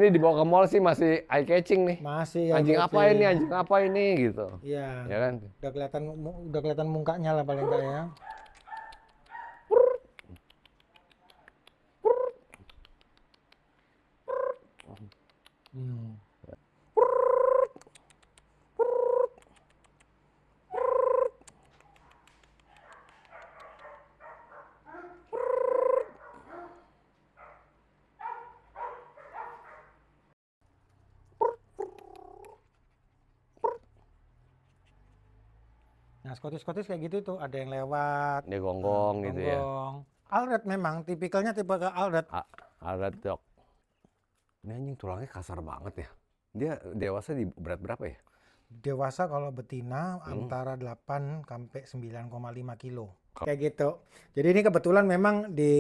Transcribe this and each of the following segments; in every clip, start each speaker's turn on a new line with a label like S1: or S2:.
S1: Ini dibawa ke mall sih masih eye catching nih.
S2: Masih
S1: Anjing
S2: eye
S1: apa ini,
S2: catching.
S1: anjing apa ini gitu.
S2: Iya.
S1: Ya kan?
S2: Udah kelihatan mukanya lah paling enggak ya. Hmm. Nah, Scottish kayak gitu tuh, ada yang lewat,
S1: Dia gonggong gitu ya.
S2: gonggong. Alred memang, tipikalnya tipe ke Alred.
S1: Alright dok. Ini anjing tulangnya kasar banget ya. Dia dewasa di berat berapa ya?
S2: Dewasa kalau betina antara 8 sampai 9,5 kilo. Kayak gitu. Jadi ini kebetulan memang di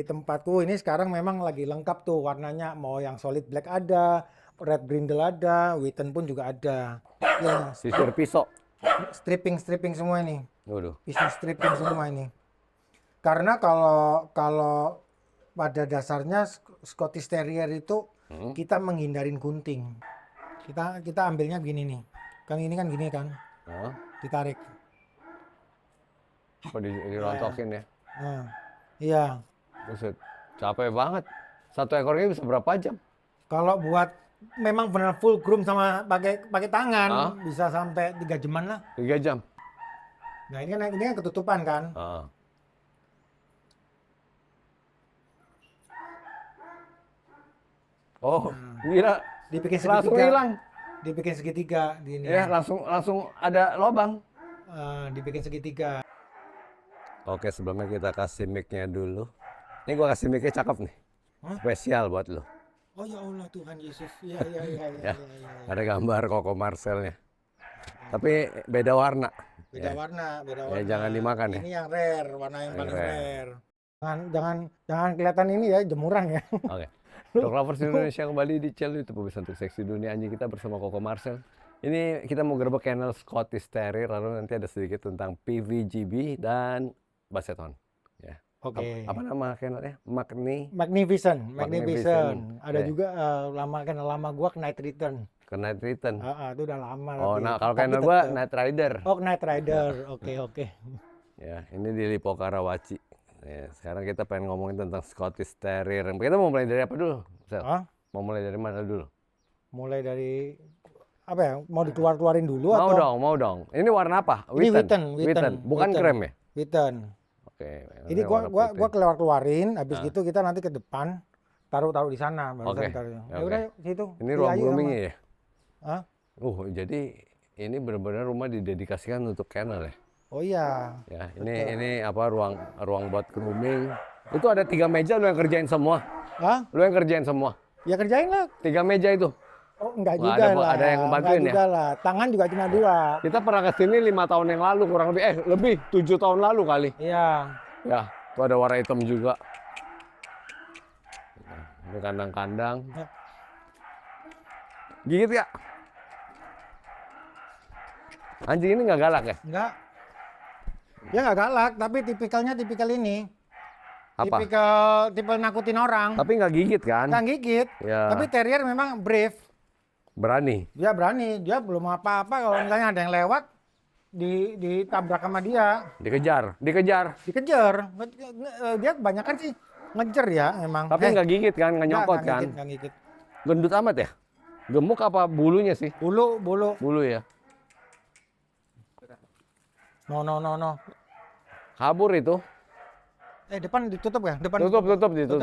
S2: tempatku ini sekarang memang lagi lengkap tuh warnanya. Mau yang solid black ada, red brindle ada, Wheaten pun juga ada. Ya,
S1: Sisir pisau.
S2: stripping semua ini.
S1: Waduh.
S2: Pisau stripping semua ini. Karena kalau pada dasarnya Scottish Terrier itu kita menghindarin gunting. Kita ambilnya begini nih. Kan ini kan gini kan.
S1: Hah?
S2: Ditarik.
S1: Kok dirontokin ya?
S2: Nah, iya.
S1: Buset. Capek banget. Satu ekornya bisa berapa jam?
S2: Kalau buat memang benar full groom sama pakai tangan bisa sampai 3 jaman lah.
S1: 3 jam.
S2: Nah, ini kan ketutupan kan.
S1: Oh, gila.
S2: Dibikin
S1: Langsung
S2: segitiga.
S1: hilang.
S2: Dibikin segitiga di ini.
S1: Ya, langsung ada lubang.
S2: Dibikin segitiga.
S1: Oke, sebelumnya kita kasih mic-nya dulu. Ini gua kasih mic-nya cakep nih. Spesial buat lo.
S2: Oh ya Allah Tuhan Yesus. Iya.
S1: Ya, ada gambar Coco Marcelnya. Tapi beda warna.
S2: Beda warna.
S1: Ya, jangan dimakan ya.
S2: Ini yang rare, warna yang paling rare. Jangan kelihatan ini ya, jemuran ya.
S1: Oke. Dog Lovers Indonesia kembali di channel YouTube Pemirsa untuk Seksi Dunia Anjing kita bersama Coco Marcel. Ini kita mau gerbek kennel Scottish Terrier, lalu nanti ada sedikit tentang PVGB dan Basset Hound. Ya.
S2: Oke.
S1: Apa nama kennelnya?
S2: Magnificent. Ada
S1: Oke.
S2: juga kennel lama gua Knight Return.
S1: Knight Return.
S2: Itu udah lama.
S1: Oh,
S2: tapi.
S1: nah kalau kennel gua Knight Rider.
S2: Oh, Knight Rider. Oke.
S1: Ya, ini di Lipo Karawaci. Ya, sekarang kita pengen ngomongin tentang Scottish Terrier. Kita mau mulai dari apa dulu? Mau mulai dari mana dulu?
S2: Mulai dari apa ya? Mau dikeluarin dulu
S1: Mau dong. Ini warna apa?
S2: Ini Wheaten.
S1: Bukan krem ya?
S2: Wheaten.
S1: Oke.
S2: Ini gua keluarin, habis gitu kita nanti ke depan taruh di sana baru taruh. Ya udah situ.
S1: Ini ruang groomingnya ya?
S2: Hah?
S1: Jadi ini benar-benar rumah didedikasikan untuk kennel ya?
S2: Oh iya.
S1: Ya, ini apa ruang buat grooming. Itu ada 3 meja lu yang kerjain semua.
S2: Hah?
S1: Lu yang kerjain semua.
S2: Ya kerjain lah.
S1: 3 meja itu.
S2: Oh, enggak juga lah.
S1: Ada yang ngebantuin ya?
S2: Juga lah. Tangan juga cuma 2.
S1: Kita pernah ke sini 5 tahun yang lalu kurang lebih 7 tahun lalu kali.
S2: Iya.
S1: Ya, tuh ada warna hitam juga. Ini kandang-kandang. Gigit ya? Anjing ini nggak galak ya?
S2: Enggak. Ya nggak galak, tapi tipikal ini.
S1: Apa?
S2: Tipe nakutin orang.
S1: Tapi nggak gigit kan?
S2: Nggak gigit.
S1: Ya.
S2: Tapi Terrier memang brave.
S1: Berani.
S2: Dia berani. Dia belum apa-apa kalau misalnya ada yang lewat ditabrak sama dia.
S1: Dikejar.
S2: Dikejar. Dia kebanyakan sih ngejar ya emang.
S1: Tapi nggak gigit kan? Nggak nyokot kan?
S2: Nggak gigit.
S1: Gendut amat ya? Gemuk apa bulunya sih?
S2: Bulu.
S1: Bulu ya.
S2: No.
S1: Kabur itu.
S2: Depan ditutup ya?
S1: Ditutup.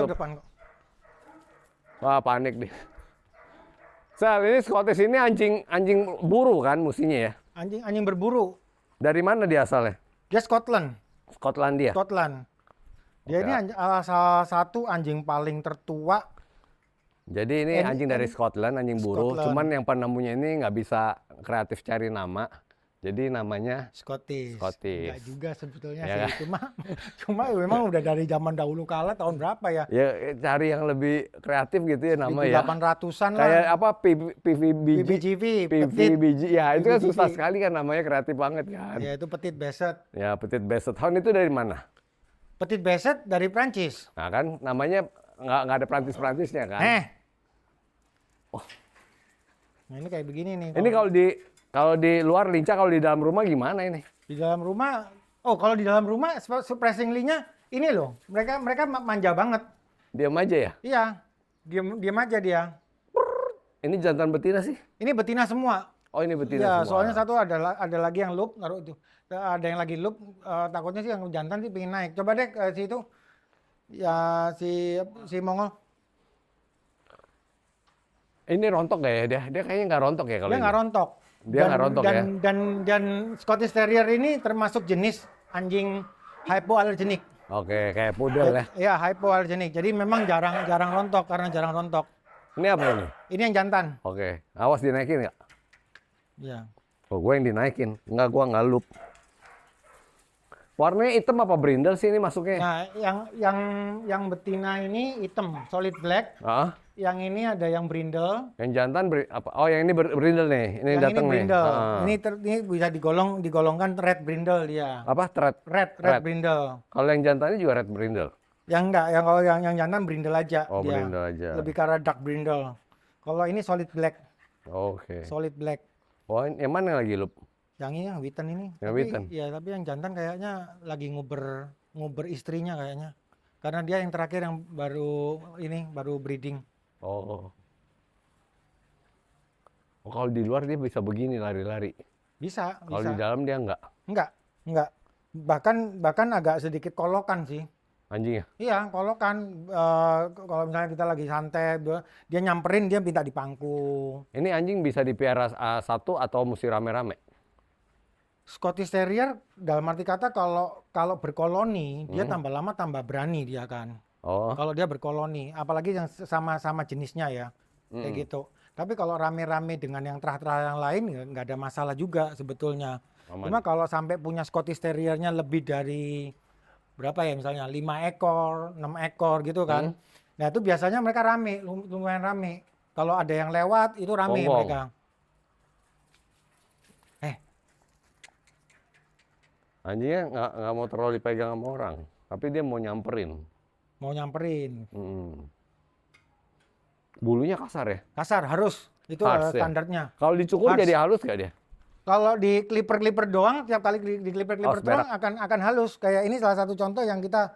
S2: Depan kok.
S1: Wah, panik deh. Sel, ini Scottish ini anjing buru kan mestinya ya?
S2: Anjing berburu.
S1: Dari mana dia asalnya?
S2: Dia Scotland.
S1: Skotlandia.
S2: Dia ini salah satu anjing paling tertua.
S1: Jadi ini anjing dari Scotland, anjing buru. Cuman yang penemunya ini nggak bisa kreatif cari nama. Jadi namanya
S2: Scottish.
S1: Scottish.
S2: Enggak juga sebetulnya
S1: Ya
S2: sih.
S1: kan?
S2: Cuma memang udah dari zaman dahulu kala tahun berapa ya?
S1: Ya cari yang lebih kreatif gitu ya nama ya.
S2: 1800-an lah.
S1: Kayak apa PVBG. PVBG. Ya itu kan susah sekali kan namanya, kreatif banget kan.
S2: Ya itu Petit Basset.
S1: Ya Petit Basset Hound itu dari mana?
S2: Petit Basset dari Prancis.
S1: Nah kan namanya nggak ada Prancis-Prancisnya kan.
S2: Nah ini kayak begini nih.
S1: Ini kalau di luar lincah, kalau di dalam rumah gimana ini?
S2: Di dalam rumah, oh kalau di dalam rumah surprisingly-nya ini loh, mereka manja banget.
S1: Diam aja ya?
S2: Iya, diam aja dia.
S1: Ini jantan betina sih?
S2: Ini betina semua.
S1: Oh ini betina
S2: Iya,
S1: semua.
S2: soalnya satu ada lagi yang loop, naruh itu. Ada yang lagi loop, takutnya sih yang jantan sih pengen naik. Coba deh ke situ, ya si Mongol.
S1: Ini rontok gak ya dia? Dia kayaknya nggak rontok ya kalau
S2: Dia
S1: ini?
S2: nggak rontok.
S1: Dia nggak rontok ya?
S2: Dan Scottish Terrier ini termasuk jenis anjing hypoallergenic.
S1: Oke, kayak pudel ya.
S2: Ya, hypoallergenic. Jadi memang jarang rontok karena jarang rontok.
S1: Ini apa ini?
S2: Ini yang jantan.
S1: Oke, awas dinaikin nggak?
S2: Ya.
S1: Oh, gue yang dinaikin. Enggak, gue nggak loop. Warnanya hitam apa brindle sih ini masuknya?
S2: Nah, yang betina ini hitam, solid black.
S1: Ah,
S2: Yang ini ada yang brindle.
S1: yang jantan apa? Oh, yang ini brindle nih. Ini
S2: Yang ini
S1: datang nih.
S2: brindle.
S1: Ah.
S2: Ini bisa digolongkan red brindle dia.
S1: Apa? Thread.
S2: Red brindle.
S1: Kalau yang jantannya juga red brindle.
S2: Yang enggak, kalau yang jantan brindle aja
S1: Oh,
S2: dia.
S1: brindle aja.
S2: Lebih ke arah dark brindle. Kalau ini solid black.
S1: Oke.
S2: Solid black.
S1: Oh, yang mana yang lagi loop?
S2: Yang ini yang Witten ini.
S1: Yang
S2: Tapi,
S1: Witten?
S2: ya, tapi yang jantan kayaknya lagi nguber istrinya kayaknya. Karena dia yang terakhir yang baru breeding.
S1: Oh. Oh, kalau di luar dia bisa begini lari-lari.
S2: Bisa,
S1: Kalau
S2: bisa.
S1: di dalam dia enggak.
S2: Enggak. Bahkan agak sedikit kolokan sih.
S1: Anjingnya.
S2: Iya, kolokan. Kalau misalnya kita lagi santai, dia nyamperin, dia minta dipangku.
S1: Ini anjing bisa dipelihara satu atau mesti rame-rame?
S2: Scottish Terrier dalam arti kata kalau berkoloni, dia tambah lama tambah berani dia kan.
S1: Oh.
S2: Kalau dia berkoloni, apalagi yang sama jenisnya ya, kayak gitu. Tapi kalau rame-rame dengan yang terah-terah yang lain, ya nggak ada masalah juga sebetulnya.
S1: Aman.
S2: Cuma kalau sampai punya Scottish Terriernya lebih dari berapa ya, misalnya 5 ekor, 6 ekor gitu kan. Nah itu biasanya mereka rame, lumayan rame. Kalau ada yang lewat, itu rame
S1: Gonggong.
S2: mereka.
S1: Anjingnya nggak mau terlalu dipegang sama orang, tapi dia mau nyamperin.
S2: Mau nyamperin.
S1: Bulunya kasar ya?
S2: Kasar, harus. Itu
S1: Harus ya?
S2: standarnya.
S1: Kalau dicukur
S2: Harus.
S1: jadi halus nggak dia?
S2: Kalau di clipper doang, tiap kali di clipper
S1: Oh,
S2: doang akan halus. Kayak ini salah satu contoh yang kita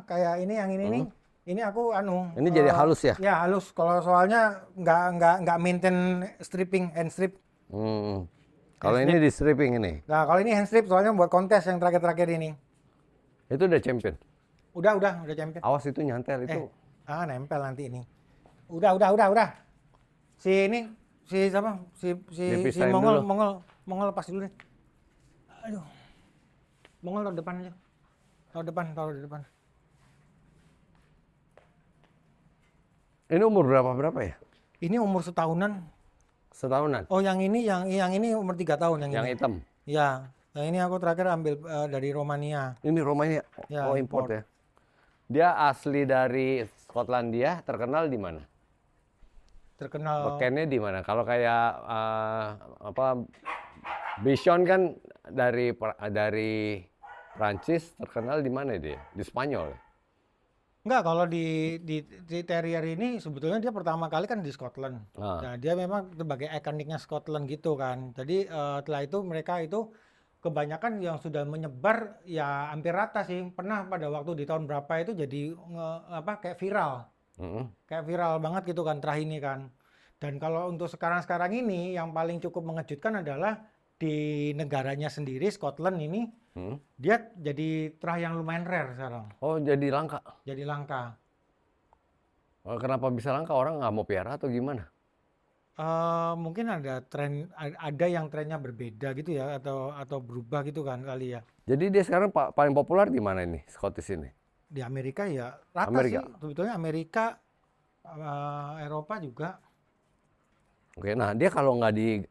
S2: kayak ini yang ini nih. Ini aku
S1: Ini jadi halus ya?
S2: Ya halus. Kalau soalnya nggak maintain stripping, hand strip.
S1: Kalau ini di stripping ini,
S2: Nah kalau ini hand strip soalnya buat kontes yang terakhir ini.
S1: itu udah champion.
S2: Udah champion.
S1: Awas itu nyantel itu.
S2: Nempel nanti ini. Udah. Si siapa? Si
S1: Dipisahin
S2: Mongol,
S1: dulu.
S2: Mongol lepas dulu nih. Aduh. Mongol taruh depan aja. Taruh di depan.
S1: Ini umur berapa ya?
S2: Ini umur setahunan.
S1: Setahunan.
S2: Oh, yang ini umur 3 tahun
S1: Yang
S2: ini.
S1: hitam.
S2: Ya, yang ini aku terakhir ambil dari Romania.
S1: Ini Romania.
S2: Ya,
S1: Oh, import ya. Dia asli dari Skotlandia, terkenal di mana?
S2: Terkenal.
S1: Bekennya di mana? Kalau kayak Bichon kan dari Prancis, terkenal di mana dia? Di Spanyol.
S2: Enggak, kalau di Terrier ini sebetulnya dia pertama kali kan di Scotland. Nah, dia memang sebagai ikoniknya Scotland gitu kan. Jadi setelah itu mereka itu kebanyakan yang sudah menyebar ya hampir rata sih. Pernah pada waktu di tahun berapa itu jadi kayak viral. Kayak viral banget gitu kan terakhir ini kan. Dan kalau untuk sekarang ini yang paling cukup mengejutkan adalah di negaranya sendiri, Scotland ini, dia jadi terah yang lumayan rare sekarang.
S1: Oh, jadi langka.
S2: Jadi langka.
S1: Oh, kenapa bisa langka? Orang nggak mau piara atau gimana?
S2: Mungkin ada yang trennya berbeda gitu ya, atau berubah gitu kan kali ya.
S1: Jadi dia sekarang paling populer di mana ini, Scottish ini?
S2: Di Amerika ya rata
S1: Amerika.
S2: sih, sebetulnya Amerika, Eropa juga.
S1: Oke, nah dia kalau nggak di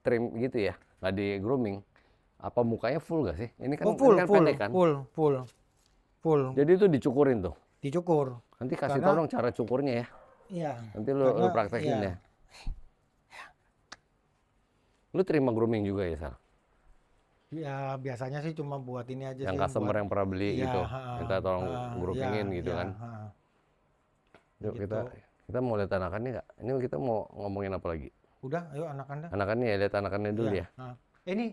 S1: trim gitu ya, nggak di grooming, apa mukanya full nggak sih? Ini kan,
S2: full,
S1: ini kan
S2: full,
S1: pendek kan?
S2: full.
S1: Jadi itu dicukurin tuh.
S2: Dicukur.
S1: Nanti kasih
S2: Karena-
S1: tolong cara cukurnya ya.
S2: Iya.
S1: Nanti lu praktekin
S2: iya.
S1: ya. Lu terima grooming juga ya, Sal?
S2: Ya biasanya sih cuma buat ini aja
S1: Yang
S2: sih.
S1: customer yang pernah beli
S2: Iya,
S1: gitu, minta tolong
S2: iya,
S1: groomingin gitu
S2: iya,
S1: kan. Yuk
S2: gitu.
S1: kita Kita mau lihat anakannya nggak? Ini kita mau ngomongin apa lagi?
S2: Udah, ayo anakannya.
S1: Anakannya ya, lihat anakannya dulu
S2: Iya.
S1: ya.
S2: Nah, ini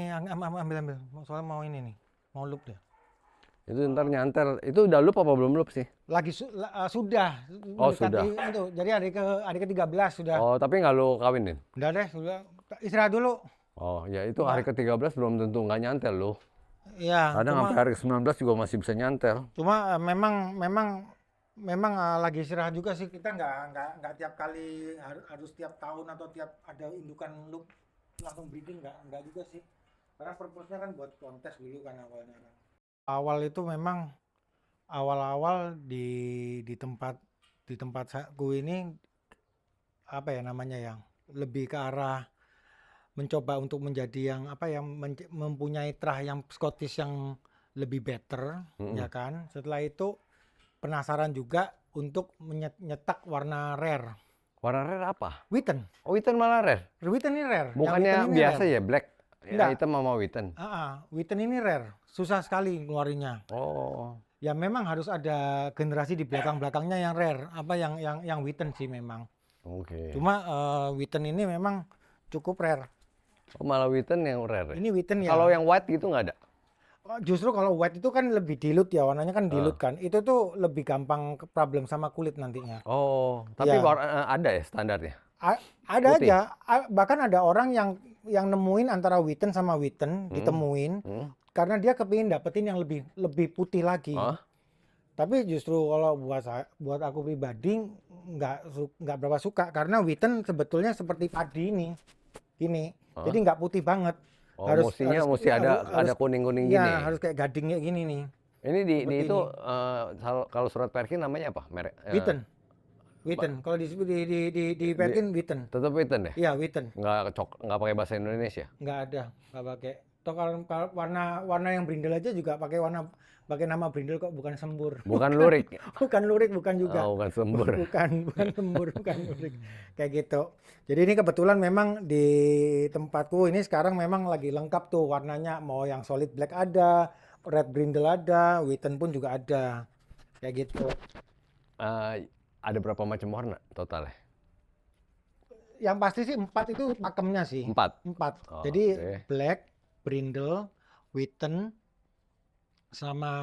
S2: ambil. Soalnya mau ini nih, mau loop deh.
S1: Itu ntar nyantel. Itu udah loop apa belum loop sih?
S2: Lagi sudah
S1: Oh,
S2: mendekati
S1: sudah.
S2: itu. Jadi hari ke-13 sudah.
S1: Oh, tapi nggak lu kawinin?
S2: Udah deh, sudah. Istirahat dulu.
S1: Oh, ya itu hari ke-13 belum tentu nggak nyantel loh.
S2: Iya,
S1: Kadang sampai
S2: cuma
S1: hari ke-19 juga masih bisa nyantel.
S2: memang lagi istirahat juga sih. Kita nggak tiap kali harus tiap tahun atau tiap ada indukan loop langsung breeding, nggak juga sih. Karena purpose-nya kan buat kontes dulu kan awalnya kan. Awal itu memang awal-awal di tempat saku ini apa ya namanya, yang lebih ke arah mencoba untuk menjadi yang apa ya, mempunyai terah yang Scottish yang lebih better, ya kan. Setelah itu penasaran juga untuk nyetak warna rare.
S1: Warna rare apa?
S2: Wheaten.
S1: Oh, Wheaten malah rare.
S2: Wheaten ini rare. Yang
S1: Bukannya
S2: Wheaten ini
S1: biasa
S2: rare.
S1: ya, black. Ya,
S2: Enggak.
S1: hitam sama Wheaten.
S2: Wheaten ini rare. Susah sekali ngeluarinnya.
S1: Oh,
S2: Ya memang harus ada generasi di belakang-belakangnya yang rare. Apa yang Wheaten sih memang.
S1: oke.
S2: Cuma Wheaten ini memang cukup rare.
S1: Oh, malah Wheaten yang rare.
S2: Ini Wheaten ya.
S1: Kalau yang white gitu nggak ada?
S2: Justru kalau white itu kan lebih dilute ya, warnanya kan dilute kan. Itu tuh lebih gampang problem sama kulit nantinya.
S1: Oh, tapi
S2: Ya.
S1: ada ya standarnya?
S2: Ada
S1: Putih?
S2: aja. Bahkan ada orang yang nemuin antara Wheaten sama Wheaten, ditemuin karena dia kepingin dapetin yang lebih putih lagi.
S1: Hah?
S2: Tapi justru kalau buat aku pribadi nggak berapa suka, karena Wheaten sebetulnya seperti padi ini, gini. Jadi nggak putih banget.
S1: Oh, mesti ada kuning-kuning gini.
S2: Ya, harus kayak gading kayak gini nih.
S1: Ini di
S2: Seperti
S1: itu kalau surat Perkin namanya apa? Merek?
S2: Wheaten. Kalau di Perkin Wheaten.
S1: Tetap Wheaten ya?
S2: Iya, Wheaten.
S1: Nggak pakai bahasa Indonesia?
S2: Nggak ada, nggak pakai. Toh kalau warna yang brindle aja juga pakai nama brindle kok, bukan sembur.
S1: Bukan lurik?
S2: Bukan lurik, bukan juga.
S1: Oh, bukan sembur.
S2: Bukan sembur, bukan lurik. Kayak gitu. Jadi ini kebetulan memang di tempatku ini sekarang memang lagi lengkap tuh warnanya. Mau yang solid black ada, red brindle ada, Wheaten pun juga ada. Kayak gitu.
S1: Ada berapa macam warna totalnya?
S2: Yang pasti sih 4 itu pakemnya sih.
S1: 4?
S2: 4.
S1: Oh,
S2: Jadi
S1: oke.
S2: black, brindle, Wheaten, sama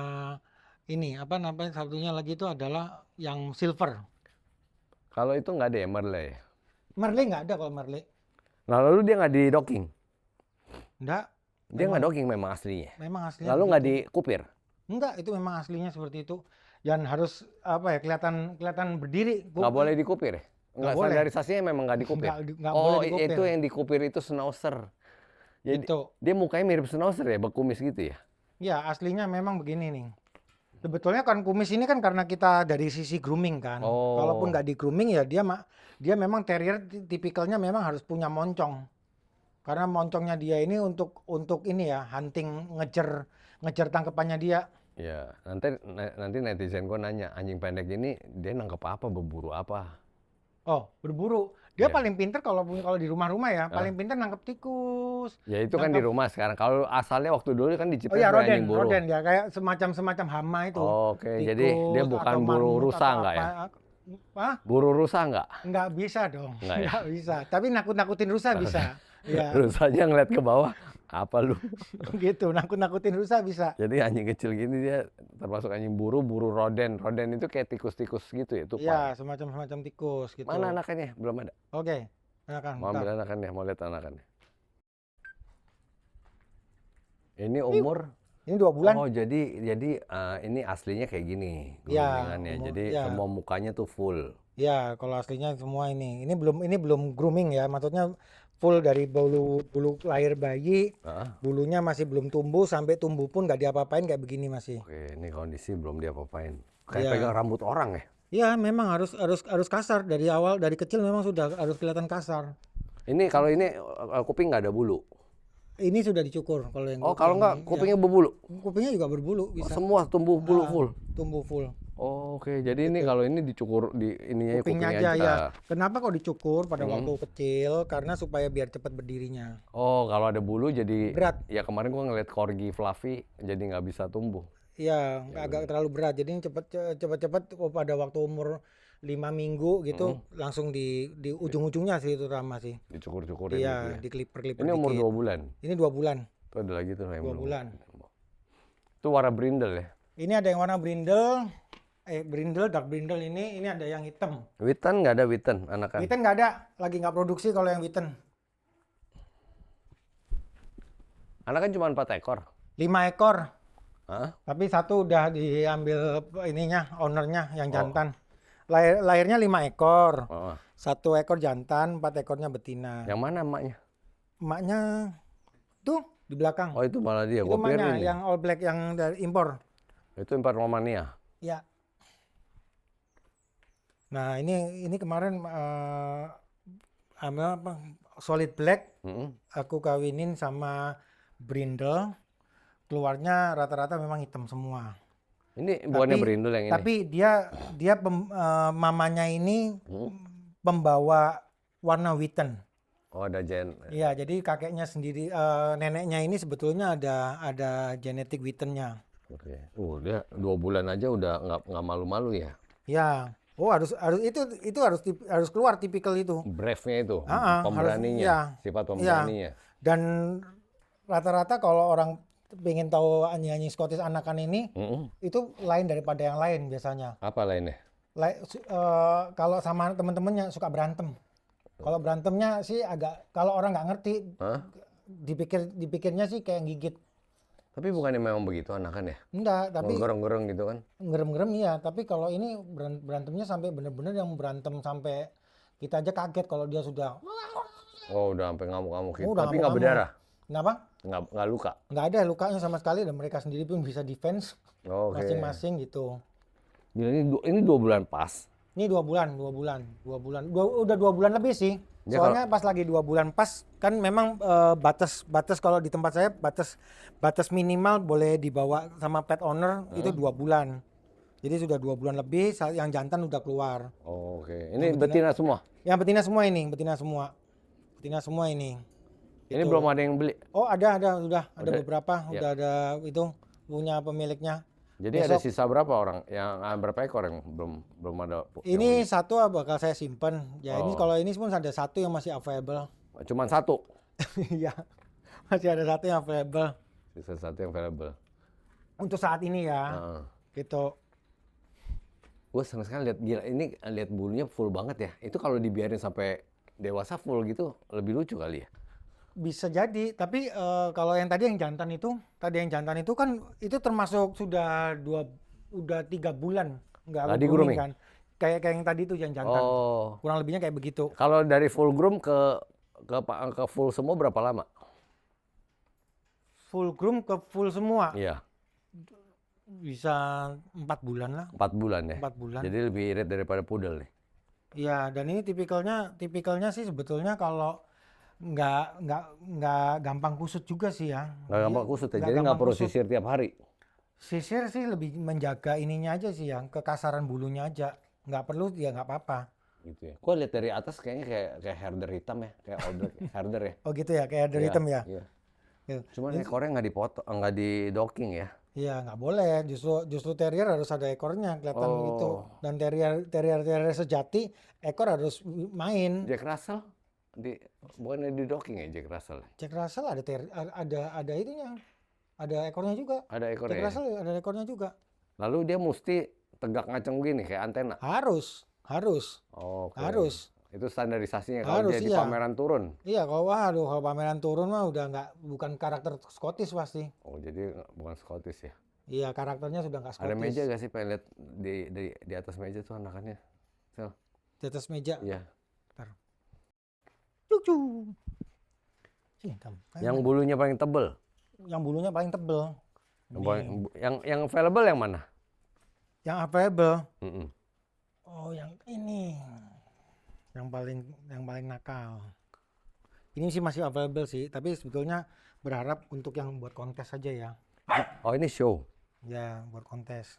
S2: ini apa namanya, satunya lagi itu adalah yang silver.
S1: Kalau itu nggak ada ya, Merle?
S2: Merle nggak ada kalau Merle.
S1: Nah, lalu dia nggak di docking?
S2: Enggak.
S1: Dia nggak docking memang aslinya?
S2: Memang aslinya
S1: Lalu nggak
S2: begitu.
S1: dikupir?
S2: Enggak, itu memang aslinya seperti itu. Dan harus apa ya, kelihatan berdiri.
S1: Nggak boleh dikupir ya?
S2: Nggak boleh.
S1: Standarisasinya memang nggak dikupir?
S2: Nggak boleh
S1: Oh,
S2: dikupir.
S1: itu yang dikupir itu schnauzer. Jadi
S2: Itu.
S1: dia mukanya mirip schnauzer ya, berkumis gitu ya?
S2: Ya, aslinya memang begini nih. Sebetulnya kan kumis ini kan karena kita dari sisi grooming kan.
S1: Oh.
S2: Kalaupun nggak di grooming ya dia memang terrier, tipikalnya memang harus punya moncong. Karena moncongnya dia ini untuk ini ya, hunting, ngejar tangkepannya dia.
S1: Ya, nanti netizen gua nanya, anjing pendek ini dia nangkep apa, berburu apa?
S2: Oh, berburu. Dia
S1: Iya.
S2: paling pinter kalau di rumah-rumah ya, paling pinter nangkep tikus.
S1: Ya itu kan di rumah sekarang. Kalau asalnya waktu dulu kan di
S2: Oh
S1: Cipete
S2: ya,
S1: anjing buru.
S2: roden ya, kayak semacam hama itu.
S1: Oke, jadi dia
S2: Tikus
S1: bukan
S2: atau
S1: buru
S2: marmut
S1: rusa
S2: atau
S1: nggak ya?
S2: apa. Hah?
S1: Buru rusa nggak?
S2: Nggak bisa dong.
S1: Nggak ya?
S2: Nggak bisa. Tapi nakut-nakutin rusa bisa. Ya,
S1: Rusanya ngeliat ke bawah, apa lu?
S2: gitu. Nakut-nakutin rusa bisa.
S1: Jadi anjing kecil gini dia termasuk anjing buru roden. Roden itu kayak tikus-tikus gitu ya, tupai.
S2: Iya, semacam tikus gitu.
S1: Mana anakannya? Belum ada.
S2: Oke. Silakan.
S1: Mau ambil anakannya, mau lihat anakannya. Ini umur?
S2: Ini 2 bulan.
S1: Oh, jadi ini aslinya kayak gini
S2: Ya,
S1: grooming-annya.
S2: umur-
S1: Jadi
S2: ya.
S1: semua mukanya tuh full.
S2: Ya, kalau aslinya semua ini. Ini belum grooming ya. Maksudnya full dari bulu lahir bayi,
S1: Hah?
S2: bulunya masih belum tumbuh, sampai tumbuh pun nggak diapa-apain kayak begini masih.
S1: Oke, ini kondisi belum diapa-apain. Kayak
S2: Iya.
S1: pegang rambut orang ya.
S2: Ya, memang harus kasar dari awal, dari kecil memang sudah harus kelihatan kasar.
S1: Ini kalau ini kuping nggak ada bulu.
S2: Ini sudah dicukur kalau yang
S1: Oh, kalau nggak
S2: ya,
S1: kupingnya berbulu.
S2: kupingnya juga berbulu,
S1: Oh,
S2: bisa
S1: semua tumbuh bulu full.
S2: tumbuh full.
S1: Oh, oke. Jadi ini kalau ini dicukur di ininya
S2: Kupingnya
S1: kupingnya
S2: aja ya. Kenapa kok dicukur pada
S1: Hmm.
S2: waktu kecil? Karena supaya biar cepat berdirinya.
S1: Oh, kalau ada bulu jadi
S2: Berat.
S1: Ya kemarin gua ngeliat corgi fluffy jadi nggak bisa tumbuh.
S2: Iya, agak terlalu berat. Jadi cepat-cepat pada waktu umur 5 minggu gitu langsung di ujung-ujungnya sih itu Rama sih.
S1: Dicukur-cukurin gitu
S2: Iya,
S1: ya.
S2: dikeliper-keliper
S1: Ini umur
S2: dikit.
S1: 2 bulan.
S2: Ini 2 bulan.
S1: Tuh ada lagi tuh yang
S2: 2
S1: belum.
S2: bulan.
S1: Itu warna brindle ya.
S2: Ini ada yang warna brindle, brindle, dark brindle ini ada yang hitam.
S1: Witan nggak ada witan anakan.
S2: Witten nggak ada, lagi nggak produksi kalau yang Witten.
S1: Anakan cuma 4 ekor.
S2: 5 ekor,
S1: Hah?
S2: tapi satu udah diambil ininya, ownernya yang
S1: Oh.
S2: jantan. Lahirnya 5 ekor,
S1: Oh.
S2: 1 ekor jantan, 4 ekornya betina.
S1: Yang mana emaknya?
S2: Emaknya tuh di belakang.
S1: Oh itu malah dia.
S2: Itu
S1: Gua pikir
S2: emaknya
S1: ini.
S2: yang all black yang dari impor.
S1: Itu impor Romania.
S2: Ya. Nah ini kemarin apa, solid black
S1: Mm-mm.
S2: aku kawinin sama brindle, keluarnya rata-rata memang hitam semua.
S1: Ini bukannya
S2: Tapi-
S1: brindle yang ini.
S2: Tapi dia mamanya ini pembawa warna Witten.
S1: Oh ada gen.
S2: Iya, jadi kakeknya sendiri, neneknya ini sebetulnya ada genetik Wittennya.
S1: Oke. Dia 2 bulan aja udah nggak malu-malu ya.
S2: Ya, oh itu harus keluar tipikal itu.
S1: Brave-nya itu,
S2: Harus,
S1: pemberaninya,
S2: iya.
S1: sifat pemberaninya.
S2: Dan rata-rata kalau orang pengen tahu anjing-anjing Scottish anakan ini,
S1: Mm-mm.
S2: itu lain daripada yang lain biasanya.
S1: Apa lainnya?
S2: Kalau sama temen-temennya suka berantem. Kalau berantemnya sih kalau orang nggak ngerti,
S1: Hah?
S2: dipikirnya sih kayak gigit.
S1: Tapi bukannya memang begitu anakan ya?
S2: Enggak, tapi
S1: Gorong-gorong gitu kan?
S2: ngerem-ngerem iya. Tapi kalau ini berantemnya sampai bener-bener yang berantem sampai kita aja kaget kalau dia sudah.
S1: Oh udah sampai ngamuk-ngamuk gitu.
S2: Oh, udah
S1: Tapi nggak
S2: ngamuk-ngamuk.
S1: berdarah?
S2: Kenapa?
S1: Nggak luka?
S2: Nggak ada lukanya sama sekali dan mereka sendiri pun bisa defense
S1: Oke.
S2: masing-masing gitu.
S1: Gila, ini 2 bulan pas.
S2: Ini 2 bulan. Udah 2 bulan lebih sih.
S1: Ya,
S2: Soalnya pas lagi 2 bulan pas kan memang batas kalau di tempat saya batas minimal boleh dibawa sama pet owner itu 2 bulan. Jadi sudah 2 bulan lebih, yang jantan udah keluar.
S1: Oke. Ini betina semua?
S2: Yang betina semua ini, betina semua ini.
S1: Ini
S2: Gitu.
S1: belum ada yang beli?
S2: Oh ada udah ada
S1: Udah,
S2: beberapa,
S1: ya.
S2: udah ada itu punya pemiliknya.
S1: Jadi ada sisa berapa orang? Berapa ekor yang belum ada?
S2: Ini satu bakal saya simpen. Ya ini
S1: Oh.
S2: kalau ini pun ada satu yang masih available.
S1: Cuman 1?
S2: Iya, masih ada satu yang available.
S1: Sisa 1 yang available.
S2: Untuk saat ini ya,
S1: Heeh.
S2: gitu.
S1: Gue seneng sekali lihat, gila ini lihat bulunya full banget ya. Itu kalau dibiarin sampai dewasa full gitu lebih lucu kali ya.
S2: Bisa jadi, tapi kalau yang tadi yang jantan itu kan itu termasuk sudah 3 bulan nggak
S1: di grooming?
S2: kan. Kayak yang tadi itu yang jantan.
S1: Oh.
S2: Kurang lebihnya kayak begitu.
S1: Kalau dari full groom ke full semua berapa lama?
S2: Full groom ke full semua
S1: Iya,
S2: bisa 4 bulan lah.
S1: 4 bulan ya.
S2: 4 bulan.
S1: Jadi lebih irit daripada poodle nih.
S2: Iya, dan ini tipikalnya sih sebetulnya kalau nggak gampang kusut juga sih ya.
S1: Nggak gampang kusut ya.
S2: Nggak
S1: Jadi nggak
S2: gampang
S1: perlu
S2: kusut.
S1: sisir tiap hari.
S2: Sisir sih lebih menjaga ininya aja sih ya, kekasaran bulunya aja. Nggak perlu ya nggak apa-apa.
S1: Gitu ya. Gua lihat dari atas kayaknya kayak herder hitam ya, kayak herder ya.
S2: Oh gitu ya, kayak ada
S1: Iya,
S2: hitam ya.
S1: Iya.
S2: Gitu.
S1: Cuman ekornya nggak dipotong, nggak di docking ya.
S2: Iya nggak boleh, justru terrier harus ada ekornya kelihatan
S1: Oh.
S2: gitu. Dan terrier sejati ekor harus main.
S1: Jack Russell bukannya di docking ya Jack Russell?
S2: Jack Russell ada itunya, ada ekornya juga.
S1: Ada
S2: Jack
S1: ekornya. Ya?
S2: Russell ada ekornya juga.
S1: Lalu dia mesti tegak ngaceng gini kayak antena.
S2: Harus.
S1: Oke.
S2: Harus.
S1: Itu standarisasinya kalau
S2: Harus,
S1: dia di
S2: iya.
S1: pameran turun.
S2: Iya, kalau pameran turun mah udah bukan karakter Scottish pasti.
S1: Oh, jadi bukan Scottish ya.
S2: Iya, karakternya sudah nggak Scottish.
S1: Ada meja gak sih pengen lihat di atas meja tuh anakannya? Sel.
S2: Di atas meja.
S1: Iya.
S2: Cucu. Sini, kamu.
S1: Yang bulunya paling tebel.
S2: Yang bulunya paling tebel.
S1: Yang available yang mana?
S2: Yang available.
S1: Mm-mm.
S2: Oh, yang ini. Yang paling nakal. Ini sih masih available sih, tapi sebetulnya berharap untuk yang buat kontes saja ya.
S1: Oh ini show.
S2: Ya, buat kontes.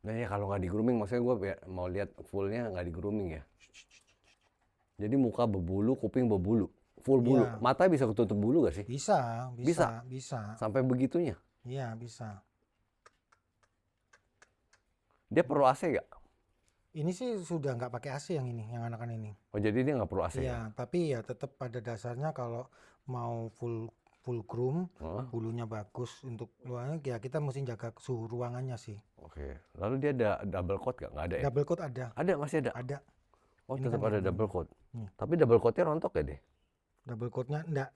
S1: Nah ya kalau nggak di grooming, maksudnya gue mau lihat fullnya nggak di grooming ya. Jadi muka berbulu, kuping berbulu, full bulu.
S2: Iya.
S1: Mata bisa ketutup bulu gak sih?
S2: Bisa.
S1: Sampai begitunya.
S2: Iya, bisa.
S1: Dia perlu AC gak?
S2: Ini sih sudah nggak pakai AC yang ini, yang anakan ini.
S1: Oh, jadi dia nggak perlu AC ya?
S2: Iya, tapi ya tetap pada dasarnya kalau mau full full groom,
S1: Heeh,
S2: bulunya bagus untuk luarnya, ya kita mesti jaga suhu ruangannya sih.
S1: oke. Lalu dia ada double coat nggak? Nggak ada ya?
S2: Double coat ada,
S1: Ada, masih ada?
S2: ada.
S1: Oh,
S2: Ini
S1: tetap
S2: kan
S1: ada
S2: yang
S1: double coat.
S2: nih,
S1: Tapi double coatnya rontok ya deh?
S2: double coatnya enggak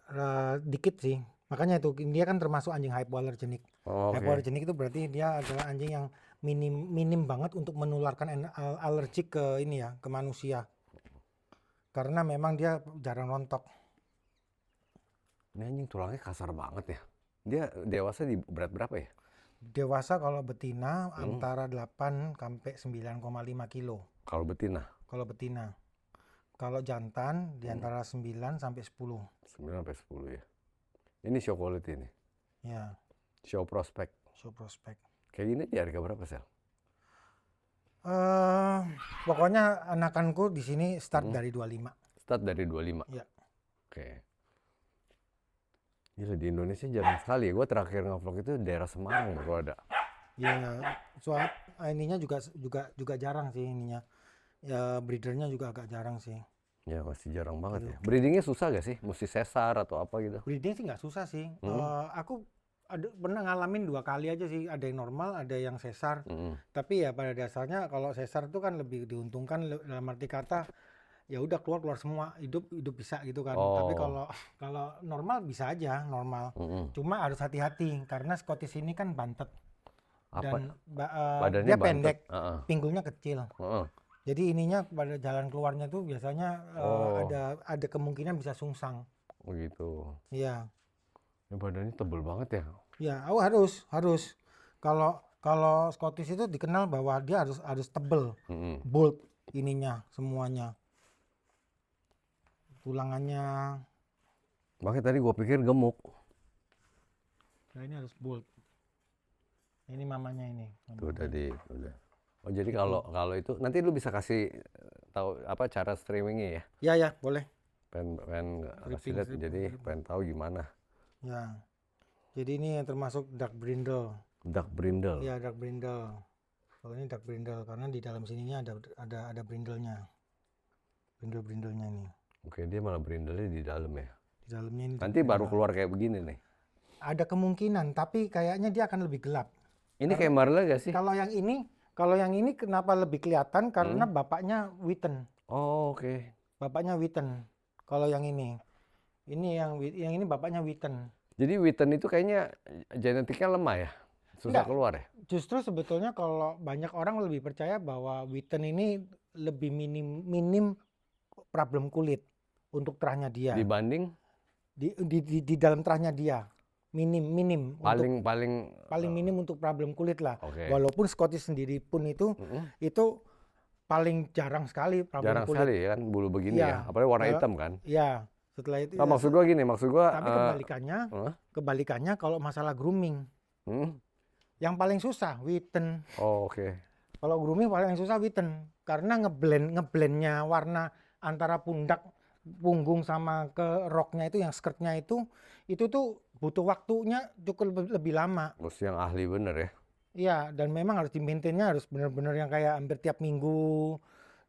S2: dikit sih. Makanya itu dia kan termasuk anjing hypoallergenic.
S1: Oh, oke.
S2: Hypoallergenic itu berarti dia adalah anjing yang minim banget untuk menularkan alergik ke ini ya, ke manusia. Karena memang dia jarang rontok.
S1: Ini anjing tulangnya kasar banget ya. Dia dewasa di berat berapa ya?
S2: Dewasa kalau betina
S1: Hmm,
S2: antara 8 sampai 9,5 kilo
S1: kalau betina
S2: kalau betina. Kalau jantan di
S1: hmm,
S2: antara 9 sampai 10.
S1: 9 sampai 10 ya. Ini show quality nih.
S2: Ya,
S1: Show prospect.
S2: show prospect.
S1: Kayak gini di harga berapa, Sel?
S2: Pokoknya anakanku di sini start
S1: Hmm,
S2: dari 25.
S1: start dari 25.
S2: Ya.
S1: Oke. Gila, di Indonesia jarang sekali ya. Gue terakhir ngevlog itu daerah Semarang baru ada.
S2: Ya, soal ininya juga jarang sih ininya. Ya, breedernya juga agak jarang sih.
S1: Ya masih jarang banget
S2: Gitu.
S1: ya. Breedingnya susah gak sih? Mesti sesar atau apa gitu?
S2: Breeding sih nggak susah sih.
S1: Hmm,
S2: Aku pernah ngalamin 2 kali aja sih. Ada yang normal, ada yang sesar.
S1: hmm.
S2: Tapi ya pada dasarnya kalau sesar itu kan lebih diuntungkan dalam arti kata ya udah keluar semua, hidup bisa gitu kan. Tapi
S1: Oh,
S2: kalau kalau normal bisa aja normal.
S1: hmm.
S2: Cuma harus hati-hati karena Scottish ini kan bantet
S1: Apa
S2: dan
S1: badannya
S2: dia
S1: bantet?
S2: pendek, pinggulnya kecil.
S1: Heeh.
S2: Jadi ininya pada jalan keluarnya tuh biasanya
S1: Oh,
S2: ada kemungkinan bisa sungsang.
S1: begitu.
S2: Iya.
S1: Ini badannya tebel banget ya.
S2: Ya, harus. Kalau kalau Scottish itu dikenal bahwa dia harus tebel,
S1: Hmm.
S2: bold ininya semuanya. Tulangannya,
S1: Makanya tadi gue pikir gemuk.
S2: nah ini harus bold. Ini mamanya ini.
S1: Tuh
S2: Mamanya.
S1: tadi udah. Oh, jadi
S2: Itu.
S1: kalau itu nanti lu bisa kasih tahu apa cara streamingnya ya?
S2: Ya, boleh.
S1: Pengen kasih lihat,
S2: Stripping.
S1: jadi pengen tahu gimana.
S2: Ya. Jadi ini yang termasuk dark brindle.
S1: Duck brindle.
S2: Ya, dark brindle. Kalau ini dark brindle karena di dalam sininya ada brindlenya. Brindle-brindlenya ini.
S1: Oke, dia malah brindelnya di dalam ya.
S2: Di dalamnya ini
S1: Nanti baru keluar kayak begini nih.
S2: ada kemungkinan, tapi kayaknya dia akan lebih gelap.
S1: Ini kayak Marla gak sih?
S2: Kalau yang ini kenapa lebih kelihatan karena
S1: Hmm.
S2: bapaknya Witten.
S1: Oh, oke.
S2: Bapaknya Witten. Kalau yang ini yang ini bapaknya Witten.
S1: Jadi Witten itu kayaknya genetiknya lemah ya? Susah
S2: Enggak,
S1: keluar ya?
S2: justru sebetulnya kalau banyak orang lebih percaya bahwa Witten ini lebih minim problem kulit untuk terahnya dia.
S1: Dibanding
S2: Di dalam terahnya dia minim untuk
S1: paling
S2: minim untuk problem kulit lah.
S1: oke.
S2: Walaupun Scottish sendiri pun itu paling jarang sekali problem
S1: Jarang
S2: kulit.
S1: sekali ya kan bulu begini
S2: Iya.
S1: ya. Apalagi warna
S2: Kalau-
S1: hitam kan.
S2: Ya, setelah itu
S1: Nah, maksud gua gini,
S2: tapi
S1: Hah?
S2: kebalikannya kalau masalah grooming,
S1: Hmm?
S2: yang paling susah Witten.
S1: Oh, oke.
S2: Kalau grooming paling susah Witten karena ngeblendnya warna antara pundak, punggung sama ke roknya itu yang skirtnya itu tuh butuh waktunya cukup lebih lama.
S1: Mesti yang ahli bener ya.
S2: Iya, dan memang harus di-maintain-nya harus benar-benar yang kayak hampir tiap minggu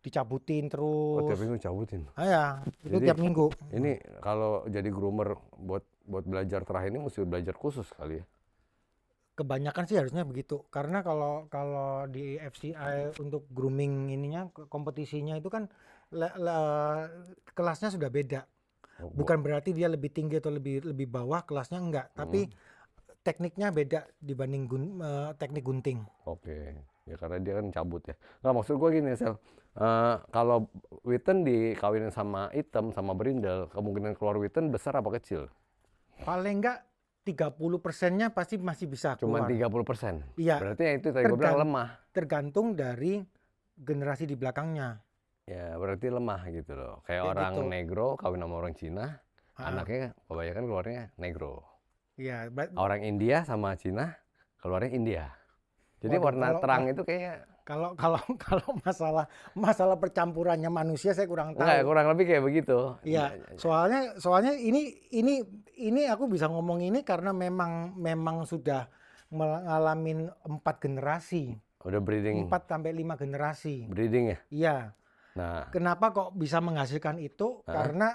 S2: dicabutin
S1: Oh, tiap
S2: terus.
S1: minggu cabutin.
S2: Ya, itu
S1: Jadi
S2: tiap minggu.
S1: ini kalau jadi groomer buat belajar terah ini mesti belajar khusus kali ya.
S2: Kebanyakan sih harusnya begitu. Karena kalau di FCI untuk grooming ininya kompetisinya itu kan kelasnya sudah beda.
S1: Oh,
S2: Bukan berarti dia lebih tinggi atau lebih bawah, kelasnya enggak, tapi tekniknya beda dibanding teknik gunting.
S1: Oke. Ya karena dia kan cabut ya. Nggak, maksud gua gini, Sel. Kalau Witten dikawinin sama hitam sama brindle, kemungkinan keluar Witten besar apa kecil?
S2: Paling enggak 30%-nya pasti masih bisa
S1: Cuman
S2: keluar.
S1: 30%.
S2: Iya,
S1: Berarti ya itu tadi gua bilang lemah.
S2: tergantung dari generasi di belakangnya.
S1: Ya, berarti lemah gitu loh. Kayak
S2: Kayak
S1: orang
S2: gitu.
S1: negro kawin sama orang Cina,
S2: Ah,
S1: anaknya kebanyakan keluarnya negro.
S2: Iya,
S1: Orang India sama Cina keluarnya India. Jadi
S2: Waduh,
S1: warna terang itu kayak
S2: kalau masalah percampurannya manusia saya kurang tahu.
S1: enggak, kurang lebih kayak begitu.
S2: Iya, soalnya ini aku bisa ngomong ini karena memang sudah ngalamin 4 generasi
S1: Udah breeding
S2: 4 sampai 5 generasi.
S1: breeding ya?
S2: Iya.
S1: Nah,
S2: Kenapa kok bisa menghasilkan itu?
S1: Hah?
S2: Karena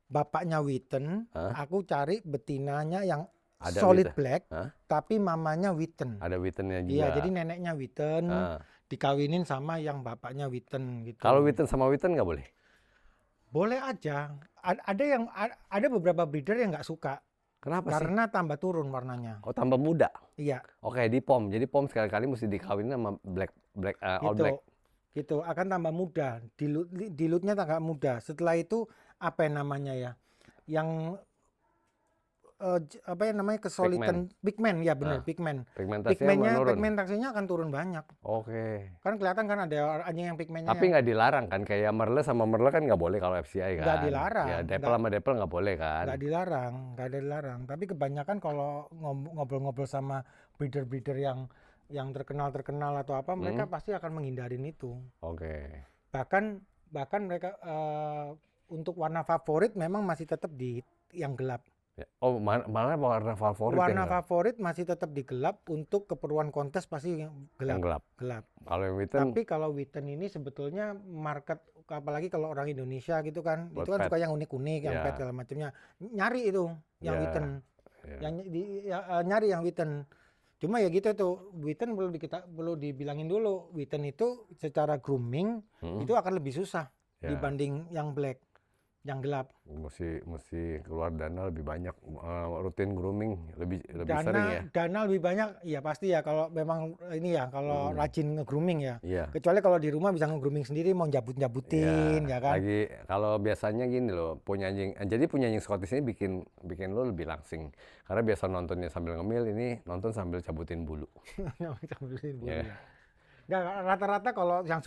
S2: bapaknya Witten,
S1: Hah?
S2: aku cari betinanya yang
S1: Ada
S2: solid
S1: Witten?
S2: black,
S1: Hah?
S2: tapi mamanya Witten.
S1: Ada Wittennya
S2: Iya,
S1: juga.
S2: jadi neneknya Witten
S1: Ah.
S2: dikawinin sama yang bapaknya Witten gitu.
S1: Kalau Witten sama Witten nggak boleh?
S2: Boleh aja. Ada beberapa breeder yang nggak suka
S1: Kenapa sih?
S2: karena tambah turun warnanya.
S1: Oh, tambah muda.
S2: Iya,
S1: Oke, di POM. Jadi POM sekali-kali mesti dikawinin sama all
S2: gitu.
S1: black.
S2: Gitu akan tambah muda. Dilutnya tambah muda. Setelah itu apa yang namanya ya? Yang apa yang namanya kesolidan pigment ya benar, pigment.
S1: Pigmentasinya menurun.
S2: Pigmentasinya akan turun banyak.
S1: Oke.
S2: Kan kelihatan kan ada anjing yang pigmentnya
S1: Tapi nggak dilarang kan? Kayak Merle sama Merle kan nggak boleh kalau FCI kan?
S2: nggak dilarang.
S1: Ya, Dapple sama Dapple nggak boleh kan?
S2: Nggak dilarang, nggak ada dilarang. Tapi kebanyakan kalau ngobrol-ngobrol sama breeder-breeder yang terkenal atau apa, mereka pasti akan menghindarin itu.
S1: Oke.
S2: Bahkan mereka untuk warna favorit memang masih tetap di yang gelap.
S1: Ya. Oh, malah warna favorit
S2: Warna
S1: yang
S2: favorit masih tetap di gelap, untuk keperluan kontes pasti yang gelap.
S1: gelap. Kalau yang Witten
S2: Tapi kalau Witten ini sebetulnya market, apalagi kalau orang Indonesia gitu kan,
S1: buat
S2: itu kan
S1: pet.
S2: suka yang unik-unik, yang
S1: Ya.
S2: pet segala macamnya. Nyari itu yang
S1: Ya.
S2: Witten.
S1: Ya.
S2: Yang nyari yang Witten. Cuma ya gitu tuh, Witten perlu dibilangin dulu, Witten itu secara grooming itu akan lebih susah
S1: Ya.
S2: dibanding yang black, yang gelap.
S1: Mesti keluar dana lebih banyak, rutin grooming lebih sering ya.
S2: Dana lebih banyak, ya pasti ya kalau memang ini ya, kalau rajin nge-grooming ya.
S1: Iya.
S2: Kecuali kalau di rumah bisa nge-grooming sendiri, mau jabut-jabutin ya kan.
S1: Lagi kalau biasanya gini loh, jadi punya anjing Scottish ini bikin lo lebih langsing. Karena biasa nontonnya sambil ngemil, ini nonton sambil cabutin bulu.
S2: Cabutin bulu
S1: Ya.
S2: ya. Nggak, rata-rata kalau yang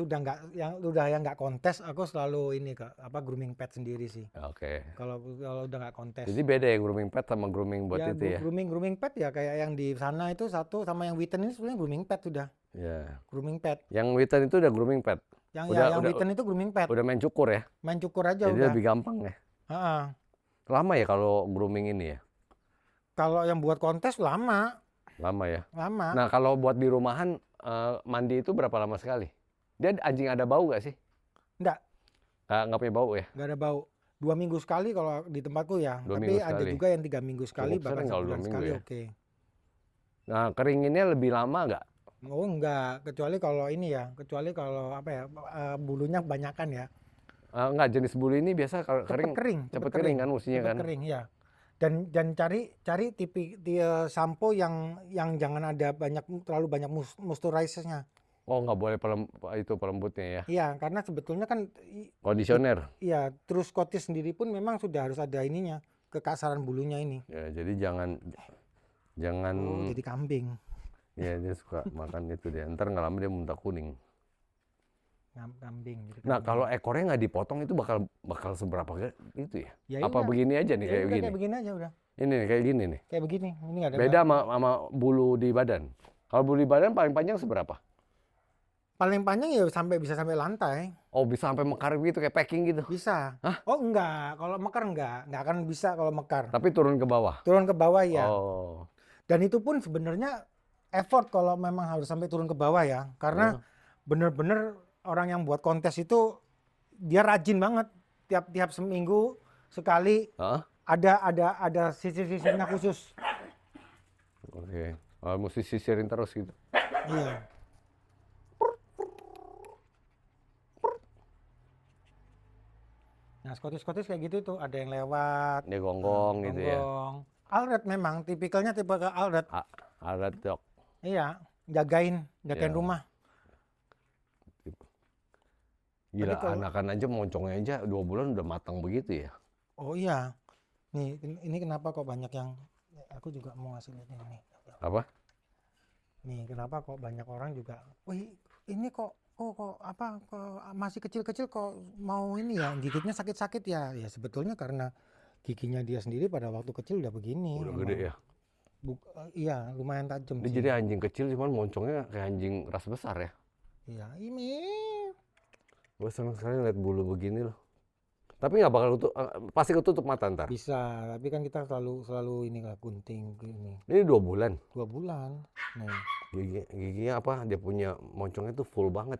S2: yang nggak kontes, aku selalu ini grooming pet sendiri sih.
S1: Oke.
S2: Kalau udah nggak kontes.
S1: Jadi beda ya grooming pet sama grooming buat
S2: Ya,
S1: itu ya.
S2: grooming pet ya kayak yang di sana itu satu, sama yang Witten ini sebenarnya grooming pet sudah.
S1: Ya.
S2: Grooming pet.
S1: Yang Witten itu udah grooming pet.
S2: Yang
S1: Udah-
S2: Witten itu grooming pet.
S1: Udah main cukur ya.
S2: Main cukur aja
S1: Jadi
S2: udah.
S1: lebih gampang ya.
S2: Ha-ha.
S1: Lama ya kalau grooming ini ya.
S2: Kalau yang buat kontes lama.
S1: Lama ya.
S2: Lama.
S1: Nah kalau buat di rumahan mandi itu berapa lama sekali? Dia anjing ada bau gak sih?
S2: Nggak
S1: Nggak punya bau ya?
S2: ada bau. 2 minggu sekali kalau di tempatku ya.
S1: 2
S2: Tapi
S1: minggu
S2: ada
S1: sekali.
S2: juga yang 3 minggu sekali,
S1: Cukup
S2: bahkan
S1: sering kalau 2
S2: sebulan
S1: minggu
S2: sekali
S1: ya.
S2: oke.
S1: Nah keringinnya lebih lama nggak?
S2: Oh enggak, kecuali kalau ini ya, kecuali kalau apa ya, bulunya kebanyakan ya.
S1: Nggak, jenis bulu ini biasa kalau cepet kering kan mestinya
S2: Cepet
S1: kan?
S2: kering ya. Dan cari tipe sampo yang jangan ada terlalu banyak moisturizer-nya.
S1: Oh nggak boleh pelembutnya ya?
S2: Iya, karena sebetulnya kan
S1: Kondisioner.
S2: iya, terus Scottish sendiri pun memang sudah harus ada ininya, kekasaran bulunya ini.
S1: Ya jadi jangan
S2: Oh, jadi kambing.
S1: ya dia suka makan itu dia. Ntar nggak lama dia muntah kuning.
S2: Kambing. Jadi
S1: Nah
S2: kambing.
S1: kalau ekornya nggak dipotong itu bakal seberapa itu ya?
S2: Ya
S1: Apa
S2: udah.
S1: begini aja nih
S2: Ya
S1: kayak
S2: udah,
S1: begini?
S2: kayak begini aja udah.
S1: Ini nih, kayak gini nih.
S2: Kayak begini. Ini nggak ada.
S1: Beda sama bulu di badan. Kalau bulu di badan paling panjang seberapa?
S2: Paling panjang ya bisa sampai lantai.
S1: Oh bisa sampai mekar gitu kayak packing gitu.
S2: Bisa.
S1: Hah?
S2: Oh enggak, kalau mekar enggak akan bisa kalau mekar.
S1: Tapi turun ke bawah.
S2: Turun ke bawah ya.
S1: Oh.
S2: Dan itu pun sebenarnya effort kalau memang harus sampai turun ke bawah ya. Karena bener-bener orang yang buat kontes itu dia rajin banget. Tiap seminggu sekali
S1: Hah?
S2: ada sisir-sisirnya khusus.
S1: Oke. Oh, mesti sisirin terus gitu.
S2: Iya. Nah, Scottish kayak gitu tuh, ada yang lewat,
S1: Dia gonggong gitu ya.
S2: gonggong. Alred memang tipikalnya tipe ke Alred.
S1: Alat dok.
S2: Iya, jagain
S1: Ya.
S2: rumah.
S1: Gila,
S2: Tapi kalau-
S1: anakan aja moncongnya aja 2 bulan udah matang begitu ya.
S2: Oh iya. Nih, ini kenapa kok banyak yang, aku juga mau ngasih lihat ini.
S1: Apa?
S2: Nih, kenapa kok banyak orang juga, wih, ini kok masih kecil-kecil kok mau ini ya, gigitnya sakit-sakit ya. Ya sebetulnya karena giginya dia sendiri pada waktu kecil udah begini.
S1: Udah
S2: emang.
S1: gede ya.
S2: Iya, lumayan tajam
S1: Dia
S2: sih.
S1: jadi anjing kecil cuman moncongnya kayak anjing ras besar ya.
S2: Iya, ini.
S1: Gue seneng sekali lihat bulu begini loh. Tapi nggak bakal pasti ketutup mata ntar.
S2: Bisa, tapi kan kita selalu ini lah gunting ini.
S1: Ini 2 bulan.
S2: 2 bulan. Nih.
S1: Giginya apa? Dia punya moncongnya tuh full banget.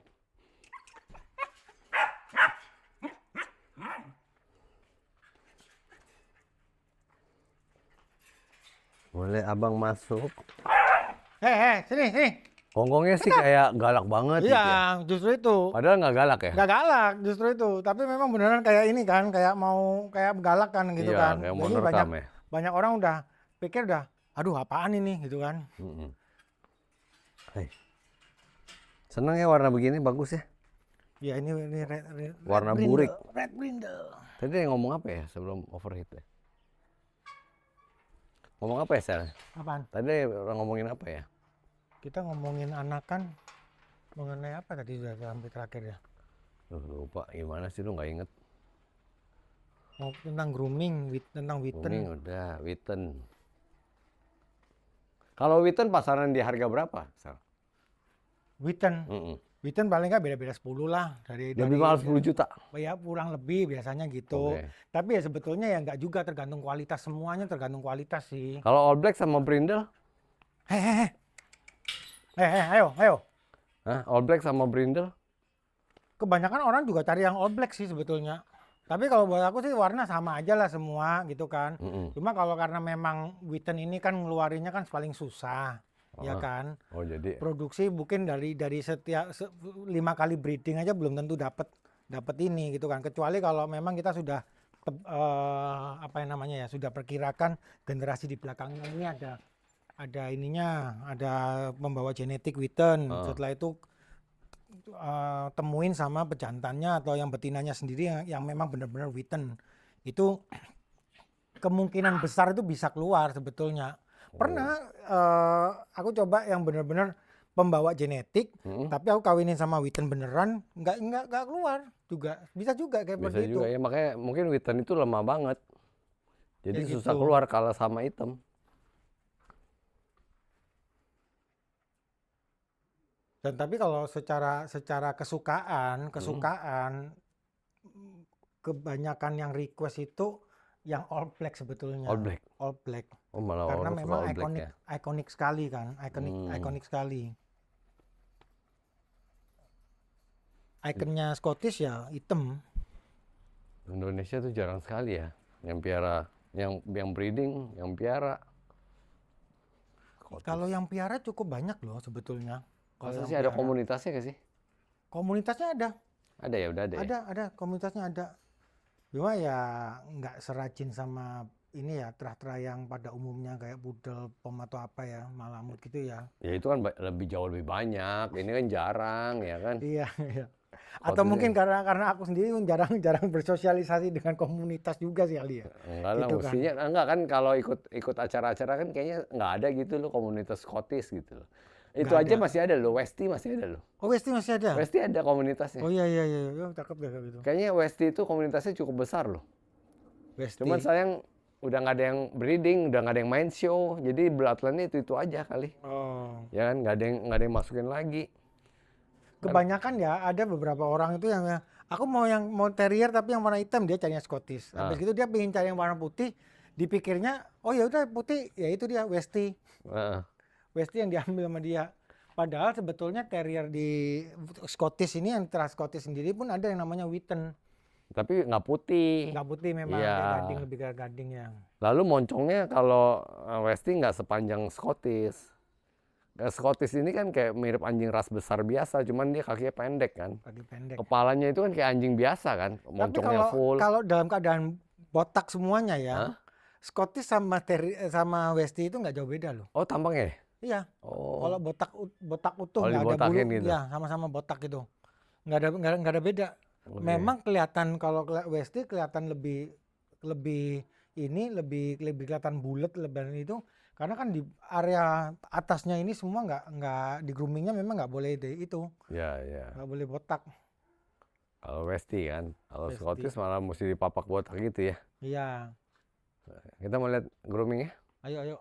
S1: Boleh abang masuk.
S2: Sini.
S1: Hongkongnya sih kayak galak banget gitu ya.
S2: Iya, justru itu.
S1: Padahal nggak galak ya.
S2: Nggak galak, justru itu. Tapi memang beneran kayak ini kan, kayak mau kayak galak kan gitu
S1: Iya,
S2: kan.
S1: kayak mau
S2: Jadi
S1: nerekam ya.
S2: banyak orang udah pikir udah, aduh apaan ini gitu kan.
S1: Hai. Seneng ya warna begini, bagus ya.
S2: Ya ini
S1: Warna
S2: red
S1: burik.
S2: brindle, red brindle.
S1: Tadi dia ngomong apa ya sebelum overheat ya? Ngomong apa ya, Sel?
S2: Apaan?
S1: Tadi orang ngomongin apa ya?
S2: Kita ngomongin anakan mengenai apa tadi sudah sampai terakhir ya?
S1: Lupa, gimana sih lu nggak inget?
S2: Oh, tentang grooming, tentang
S1: Booming
S2: Witten.
S1: udah, Witten. Kalau Witten pasaran di harga berapa, Sel?
S2: Witten paling nggak beda-beda 10 lah
S1: Lebih mahal 10 juta.
S2: ya kurang lebih biasanya gitu.
S1: Oke.
S2: Tapi ya sebetulnya ya nggak juga, tergantung kualitas, semuanya tergantung kualitas sih.
S1: Kalau All Black sama Brindle?
S2: Ayo.
S1: Hah? All Black sama Brindle?
S2: Kebanyakan orang juga cari yang all black sih sebetulnya. Tapi kalau buat aku sih warna sama aja lah semua gitu kan. Cuma kalau karena memang Witten ini kan ngeluarinnya kan paling susah, ya kan.
S1: Oh jadi
S2: Produksi mungkin dari setiap 5 kali breeding aja belum tentu dapat ini gitu kan. Kecuali kalau memang kita sudah apa yang namanya ya, sudah perkirakan generasi di belakangnya ini ada ininya, ada membawa genetik Witten. Setelah itu temuin sama pejantannya atau yang betinanya sendiri yang memang benar-benar Witten. Itu kemungkinan besar itu bisa keluar sebetulnya. Pernah aku coba yang benar-benar pembawa genetik, tapi aku kawinin sama Witten beneran, nggak keluar juga. Bisa juga kayak
S1: bisa
S2: begitu.
S1: juga ya, makanya mungkin Witten itu lemah banget. Jadi
S2: Kayak
S1: susah
S2: gitu.
S1: keluar kalah sama hitam.
S2: Dan tapi kalau secara kesukaan kebanyakan yang request itu yang all black sebetulnya.
S1: All black.
S2: All black.
S1: Oh malah
S2: Karena
S1: orang suka
S2: memang
S1: All Black ya.
S2: ikonik sekali kan, ikonik sekali. Ikonnya Scottish ya hitam.
S1: Indonesia tuh jarang sekali ya yang piara, yang breeding, yang piara.
S2: Kalau yang piara cukup banyak loh sebetulnya.
S1: Masa
S2: Kalau
S1: sih
S2: yang
S1: ada
S2: piara.
S1: komunitasnya gak sih?
S2: Komunitasnya ada.
S1: Ada ya, udah ada ya.
S2: Ada, komunitasnya ada. Cuma ya nggak serajin sama ini ya, terah-terah yang pada umumnya kayak pudel, pom atau apa ya, malamut gitu ya.
S1: Ya itu kan jauh lebih banyak. Ini kan jarang ya kan.
S2: Iya. Atau mungkin karena aku sendiri jarang bersosialisasi dengan komunitas juga sih Ali ya.
S1: Enggak lah,
S2: Gitu kan.
S1: mestinya enggak kan kalau ikut acara-acara kan kayaknya nggak ada gitu loh komunitas Scottish gitu loh. Itu
S2: Nggak
S1: aja
S2: ada.
S1: masih ada loh, Westy masih ada loh.
S2: Oh Westi masih ada?
S1: Westy ada komunitasnya.
S2: Oh iya, oh, cakep deh kayak gitu.
S1: Kayaknya Westy itu komunitasnya cukup besar loh.
S2: Westi.
S1: Cuman sayang udah nggak ada yang breeding, udah nggak ada yang main show, jadi bloodline-nya itu aja kali.
S2: Oh.
S1: Ya kan, nggak ada yang masukin lagi.
S2: Kebanyakan ya ada beberapa orang itu yang aku mau terrier tapi yang warna hitam, dia carinya Scottish. Habis itu dia pengen cari yang warna putih, dipikirnya oh ya udah putih, ya itu dia Westi.
S1: Heeh.
S2: Westi yang diambil sama dia. Padahal sebetulnya terrier di Scottish ini, yang Terah Scottish sendiri pun ada yang namanya Witten.
S1: Tapi nggak putih.
S2: Nggak putih memang,
S1: Iya.
S2: kayak gading, lebih kayak gading ya.
S1: Lalu moncongnya kalau Westy nggak sepanjang Scottish. Scottish ini kan kayak mirip anjing ras besar biasa, cuman dia kakinya pendek kan.
S2: Kaki pendek.
S1: Kepalanya itu kan kayak anjing biasa kan,
S2: Tapi
S1: moncongnya full.
S2: kalau dalam keadaan botak semuanya ya,
S1: Hah?
S2: Scottish sama Westi itu nggak jauh beda loh.
S1: Oh tampangnya?
S2: Iya.
S1: Oh.
S2: Kalau botak utuh
S1: Oh,
S2: nggak ada bulu,
S1: dibotakin gitu.
S2: ya sama-sama botak gitu. Nggak ada beda.
S1: Oke.
S2: Memang kelihatan kalau Westi kelihatan lebih ini lebih kelihatan bulat lebaran itu karena kan di area atasnya ini semua nggak di groomingnya memang nggak boleh itu,
S1: Ya.
S2: nggak boleh botak.
S1: Kalau Westy kan, kalau
S2: Westy.
S1: Scottish malah mesti dipapak botak gitu ya.
S2: Iya.
S1: Kita mau lihat groomingnya.
S2: Ayo.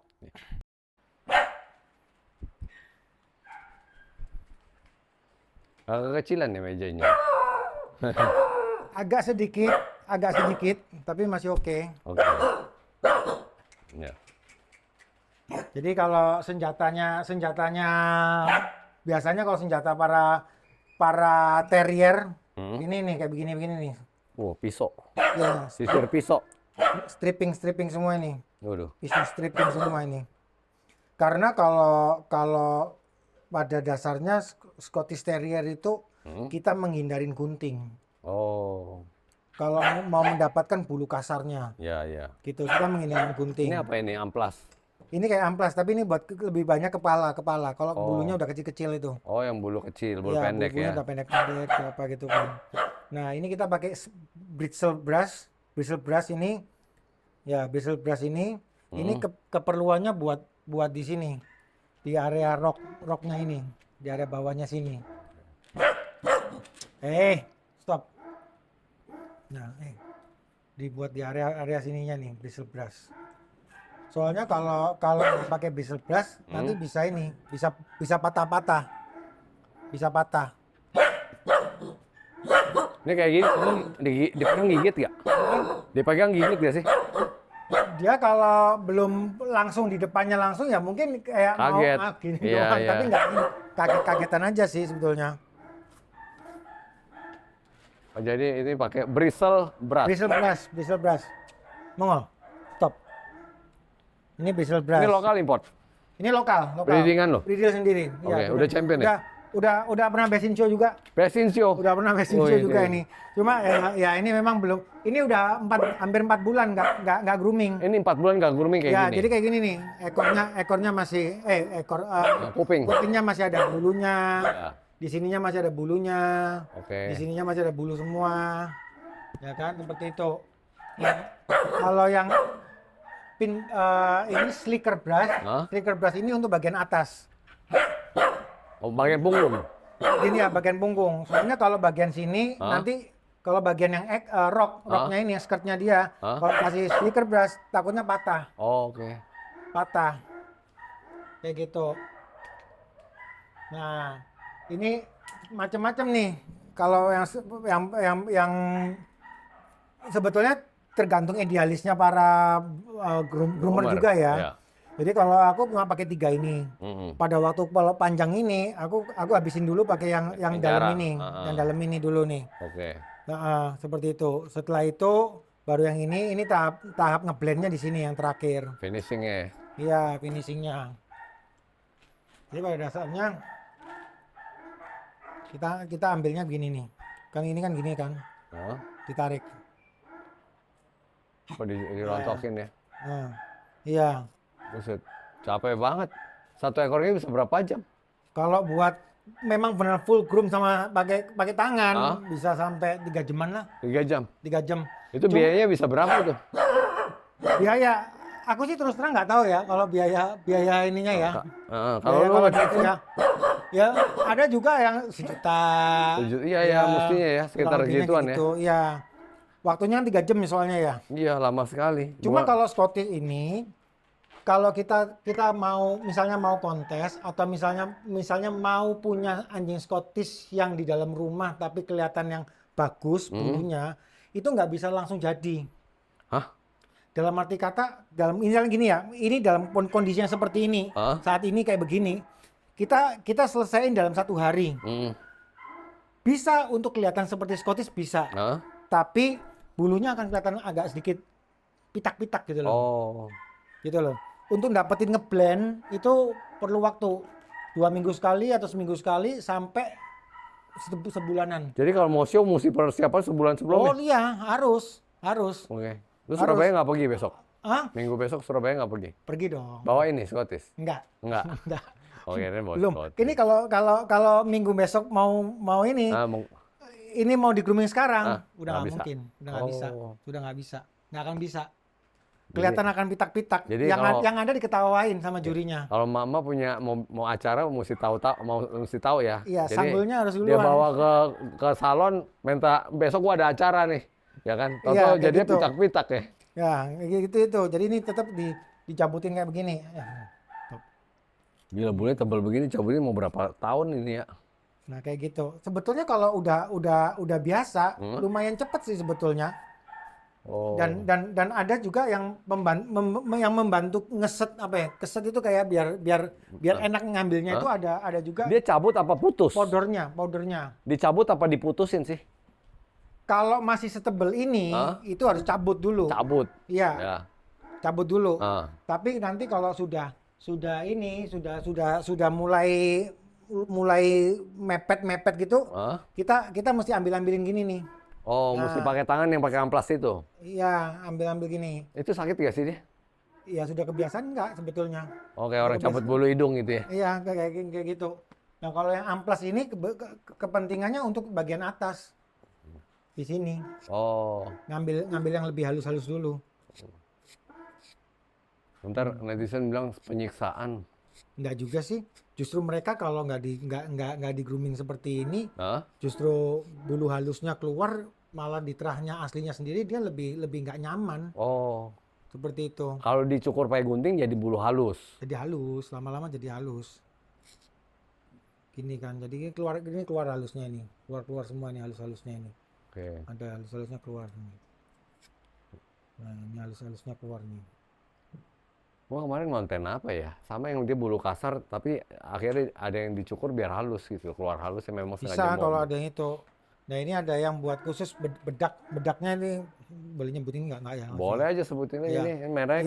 S1: Agak kecilan ya mejanya.
S2: Agak sedikit agak sedikit, tapi masih oke.
S1: Oke. Ya.
S2: Jadi kalau senjatanya biasanya kalau senjata para terrier ini nih kayak begini-begini nih.
S1: Pisau.
S2: Ya,
S1: Sisir pisau.
S2: stripping semua ini.
S1: Waduh.
S2: Pisau stripping semua ini. Karena kalau pada dasarnya Scottish Terrier itu kita menghindarin gunting.
S1: Oh.
S2: Kalau mau mendapatkan bulu kasarnya,
S1: Ya, ya.
S2: gitu kita menghindari gunting.
S1: Ini apa ini? Amplas.
S2: Ini kayak amplas, tapi ini buat lebih banyak kepala. Kalau bulunya udah kecil-kecil itu.
S1: Oh, yang bulu kecil, bulu
S2: Ya,
S1: pendek
S2: bulunya
S1: ya.
S2: udah pendek-pendek, apa gitu kan. Nah, ini kita pakai bristle brush. Bristle brush ini, ya bristle brush ini keperluannya buat di sini, di area rocknya ini, di area bawahnya sini. Stop. Nah, dibuat di area sininya nih bristle brush. Soalnya kalau pakai bristle brush nanti bisa patah-patah. Bisa patah.
S1: Ini kayak gini, dipegang gigit gak? Dipegang gigit gak sih?
S2: Dia kalau belum langsung di depannya langsung ya mungkin kayak
S1: Kaget.
S2: mau gini
S1: Iya,
S2: doang,
S1: iya.
S2: tapi nggak kaget-kagetan aja sih sebetulnya.
S1: Oh, jadi ini pakai bristle brush.
S2: Bristle brush. Mongol. Stop. Ini bristle brush.
S1: Ini lokal import.
S2: Ini lokal.
S1: Breedingan lo?
S2: Breeding sendiri.
S1: Oke, udah champion ya?
S2: Udah pernah best in show juga.
S1: Best in show.
S2: Udah pernah best in show juga ini. Cuma ya ini memang belum. Ini udah hampir 4 bulan nggak grooming.
S1: Ini 4 bulan nggak grooming kayak
S2: Ya,
S1: gini.
S2: jadi kayak gini nih. Ekornya masih
S1: Kuping.
S2: kupingnya masih ada bulunya.
S1: Ya.
S2: Di sininya masih ada bulunya.
S1: Oke.
S2: Di sininya masih ada bulu semua. Ya kan, seperti itu. Nah, kalau yang ini slicker brush. Slicker brush ini untuk bagian atas.
S1: Oh, bagian punggung.
S2: Ini ya bagian punggung. Soalnya kalau bagian sini nanti kalau bagian yang roknya ini skirtnya dia, kalau kasih slicker brush takutnya patah.
S1: Oh, oke.
S2: Patah. Kayak gitu. Nah, ini macam-macam nih. Kalau yang sebetulnya tergantung idealisnya para groomer juga ya.
S1: Ya.
S2: Jadi kalau aku cuma pakai 3 ini. Pada waktu kalau panjang ini, aku habisin dulu pakai yang dalam ini, yang dalam ini dulu nih.
S1: Oke.
S2: Nah, seperti itu. Setelah itu baru yang ini tahap ngeblendnya di sini yang terakhir.
S1: Finishingnya.
S2: Iya, finishingnya. Jadi pada dasarnya kita ambilnya begini nih. Kan ini kan gini kan, ditarik.
S1: Oh, dirontokin ya.
S2: Nah, iya.
S1: Buset, capek banget. Satu ekornya bisa berapa jam?
S2: Kalau buat memang benar full groom sama pakai tangan bisa sampai 3 jaman lah.
S1: 3 jam.
S2: 3 jam.
S1: Itu biayanya bisa berapa tuh?
S2: Biaya, aku sih terus terang nggak tahu ya kalau biaya ininya ya.
S1: Kalau lu
S2: ya ada juga yang 1 juta.
S1: Iya ya, mestinya ya sekitar gituan ya.
S2: Iya. Waktunya 3 jam soalnya ya.
S1: Iya, lama sekali.
S2: Cuma kalau Scottish ini kalau kita mau misalnya mau kontes atau misalnya mau punya anjing Scottish yang di dalam rumah tapi kelihatan yang bagus bulunya, itu nggak bisa langsung jadi.
S1: Hah?
S2: Dalam arti kata, misalnya gini ya, ini dalam kondisinya seperti ini, saat ini kayak begini, kita selesaiin dalam 1 hari. Bisa untuk kelihatan seperti Scottish bisa, tapi bulunya akan kelihatan agak sedikit pitak-pitak gitu loh.
S1: Oh.
S2: Gitu loh. Untuk dapetin ngeblend itu perlu waktu 2 minggu sekali atau seminggu sekali sampai sebulanan.
S1: Jadi kalau mau show mesti persiapan sebulan sebelumnya?
S2: Oh iya, harus.
S1: Oke. Lu Surabaya nggak pergi besok?
S2: Minggu
S1: besok Surabaya nggak pergi?
S2: Pergi dong.
S1: Bawa ini Scottish?
S2: Enggak.
S1: Enggak. Oke, ini bawa
S2: Belum.
S1: Scottish.
S2: Ini kalau minggu besok mau ini, ini mau di grooming sekarang, udah nggak mungkin, udah nggak bisa, nggak akan bisa. Kelihatan akan pitak-pitak. Yang ada diketawain sama jurinya.
S1: Kalau mama punya mau acara mesti tahu ya.
S2: Iya,
S1: jadi
S2: sanggulnya harus duluan.
S1: Dia bawa ke salon, minta besok gua ada acara nih, ya kan?
S2: Iya,
S1: jadinya
S2: gitu.
S1: pitak-pitak ya.
S2: Ya, gitu itu. Jadi ini tetap dicabutin kayak begini.
S1: Gila, bulunya tebal begini, cabutin mau berapa tahun ini ya?
S2: Nah, kayak gitu. Sebetulnya kalau udah biasa, lumayan cepet sih sebetulnya.
S1: Oh.
S2: Dan ada juga yang yang membantu ngeset apa ya? Keset itu kayak biar enak ngambilnya itu ada juga
S1: Dia cabut apa putus?
S2: powdernya.
S1: Dicabut apa diputusin sih?
S2: Kalau masih setebel ini itu harus cabut dulu.
S1: Cabut.
S2: Iya,
S1: Ya.
S2: cabut dulu.
S1: Ah.
S2: Tapi nanti kalau sudah mulai mepet gitu, kita mesti ambilin gini nih.
S1: Oh, mesti pakai tangan yang pakai amplas itu.
S2: Iya, ambil gini.
S1: Itu sakit gak sih dia?
S2: Iya, sudah kebiasaan nggak sebetulnya?
S1: Oh, kayak orang cabut bulu hidung gitu ya?
S2: Iya, kayak gitu. Nah, kalau yang amplas ini kepentingannya untuk bagian atas. Di sini.
S1: Oh.
S2: Ngambil yang lebih halus-halus dulu.
S1: Bentar, netizen bilang penyiksaan.
S2: Enggak juga sih. Justru mereka kalau nggak di grooming seperti ini, justru bulu halusnya keluar, malah di terahnya aslinya sendiri dia lebih nggak nyaman.
S1: Oh.
S2: Seperti itu.
S1: Kalau dicukur pakai gunting jadi bulu halus.
S2: Jadi halus, lama-lama jadi halus. Gini kan, jadi ini keluar halusnya ini. Keluar semua ini halus-halusnya ini.
S1: Oke.
S2: Ada halus-halusnya keluar nih. Nah, ini halus-halusnya keluar nih.
S1: Gua kemarin ngonten apa ya? Sama yang dia bulu kasar, tapi akhirnya ada yang dicukur biar halus gitu. Keluar halus yang memang sengaja
S2: Bisa
S1: mau.
S2: kalau ada yang itu. Nah, ini ada yang buat khusus bedaknya ini boleh nyebutin nggak ya?
S1: Boleh aja sebutin aja
S2: Iya.
S1: ini merek.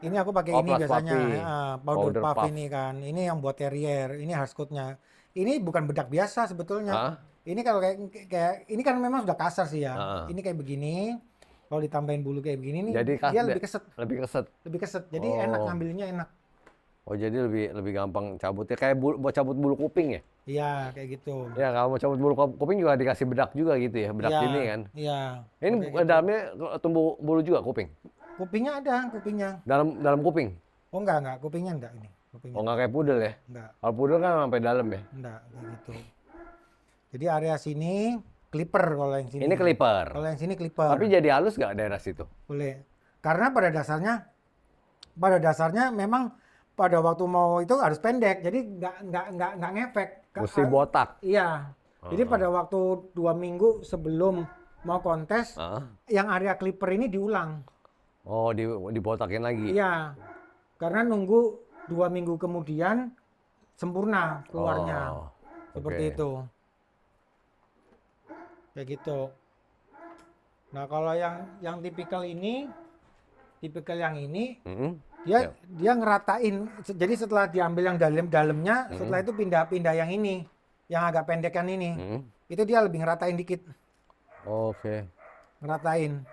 S2: Ini aku pakai ini
S1: Plus
S2: biasanya
S1: Puppy.
S2: powder puff
S1: Puff.
S2: ini kan. Ini yang buat terrier. Ini Huscoat-nya. Ini bukan bedak biasa sebetulnya. Ini kalau kayak ini kan memang sudah kasar sih ya. Ini kayak begini. Kalau ditambahin bulu kayak begini nih,
S1: Jadi
S2: dia lebih keset.
S1: Lebih keset.
S2: Jadi enak ngambilnya enak.
S1: Oh, jadi lebih gampang cabutnya kayak buat cabut bulu kuping ya?
S2: Iya, kayak gitu.
S1: Ya, kalau mau cabut bulu kuping juga dikasih bedak juga gitu ya, bedak
S2: Iya,
S1: ini kan.
S2: Iya.
S1: Ini dalamnya tumbuh bulu juga kuping.
S2: Kupingnya ada, kupingnya.
S1: Dalam kuping.
S2: Oh enggak, kupingnya enggak ini. Kupingnya.
S1: Oh, nggak kayak pudel ya?
S2: Enggak,
S1: Kalau pudel kan sampai dalam ya.
S2: enggak kayak gitu. Jadi area sini clipper kalau yang sini.
S1: Ini clipper.
S2: Kalau yang sini clipper.
S1: Tapi jadi halus nggak daerah situ?
S2: Boleh. Karena pada dasarnya memang pada waktu mau itu harus pendek. Jadi nggak ngefek.
S1: Mesti botak.
S2: Iya. Jadi pada waktu 2 minggu sebelum mau kontes, yang area clipper ini diulang.
S1: Oh, dibotakin lagi.
S2: Iya. Karena nunggu 2 minggu kemudian sempurna keluarnya. Seperti itu. Kayak gitu. Nah, kalau yang tipikal yang ini, dia ngeratain. Jadi setelah diambil yang dalamnya, setelah itu pindah yang ini, yang agak pendekan ini. Itu dia lebih ngeratain dikit.
S1: Oke.
S2: Ngeratain.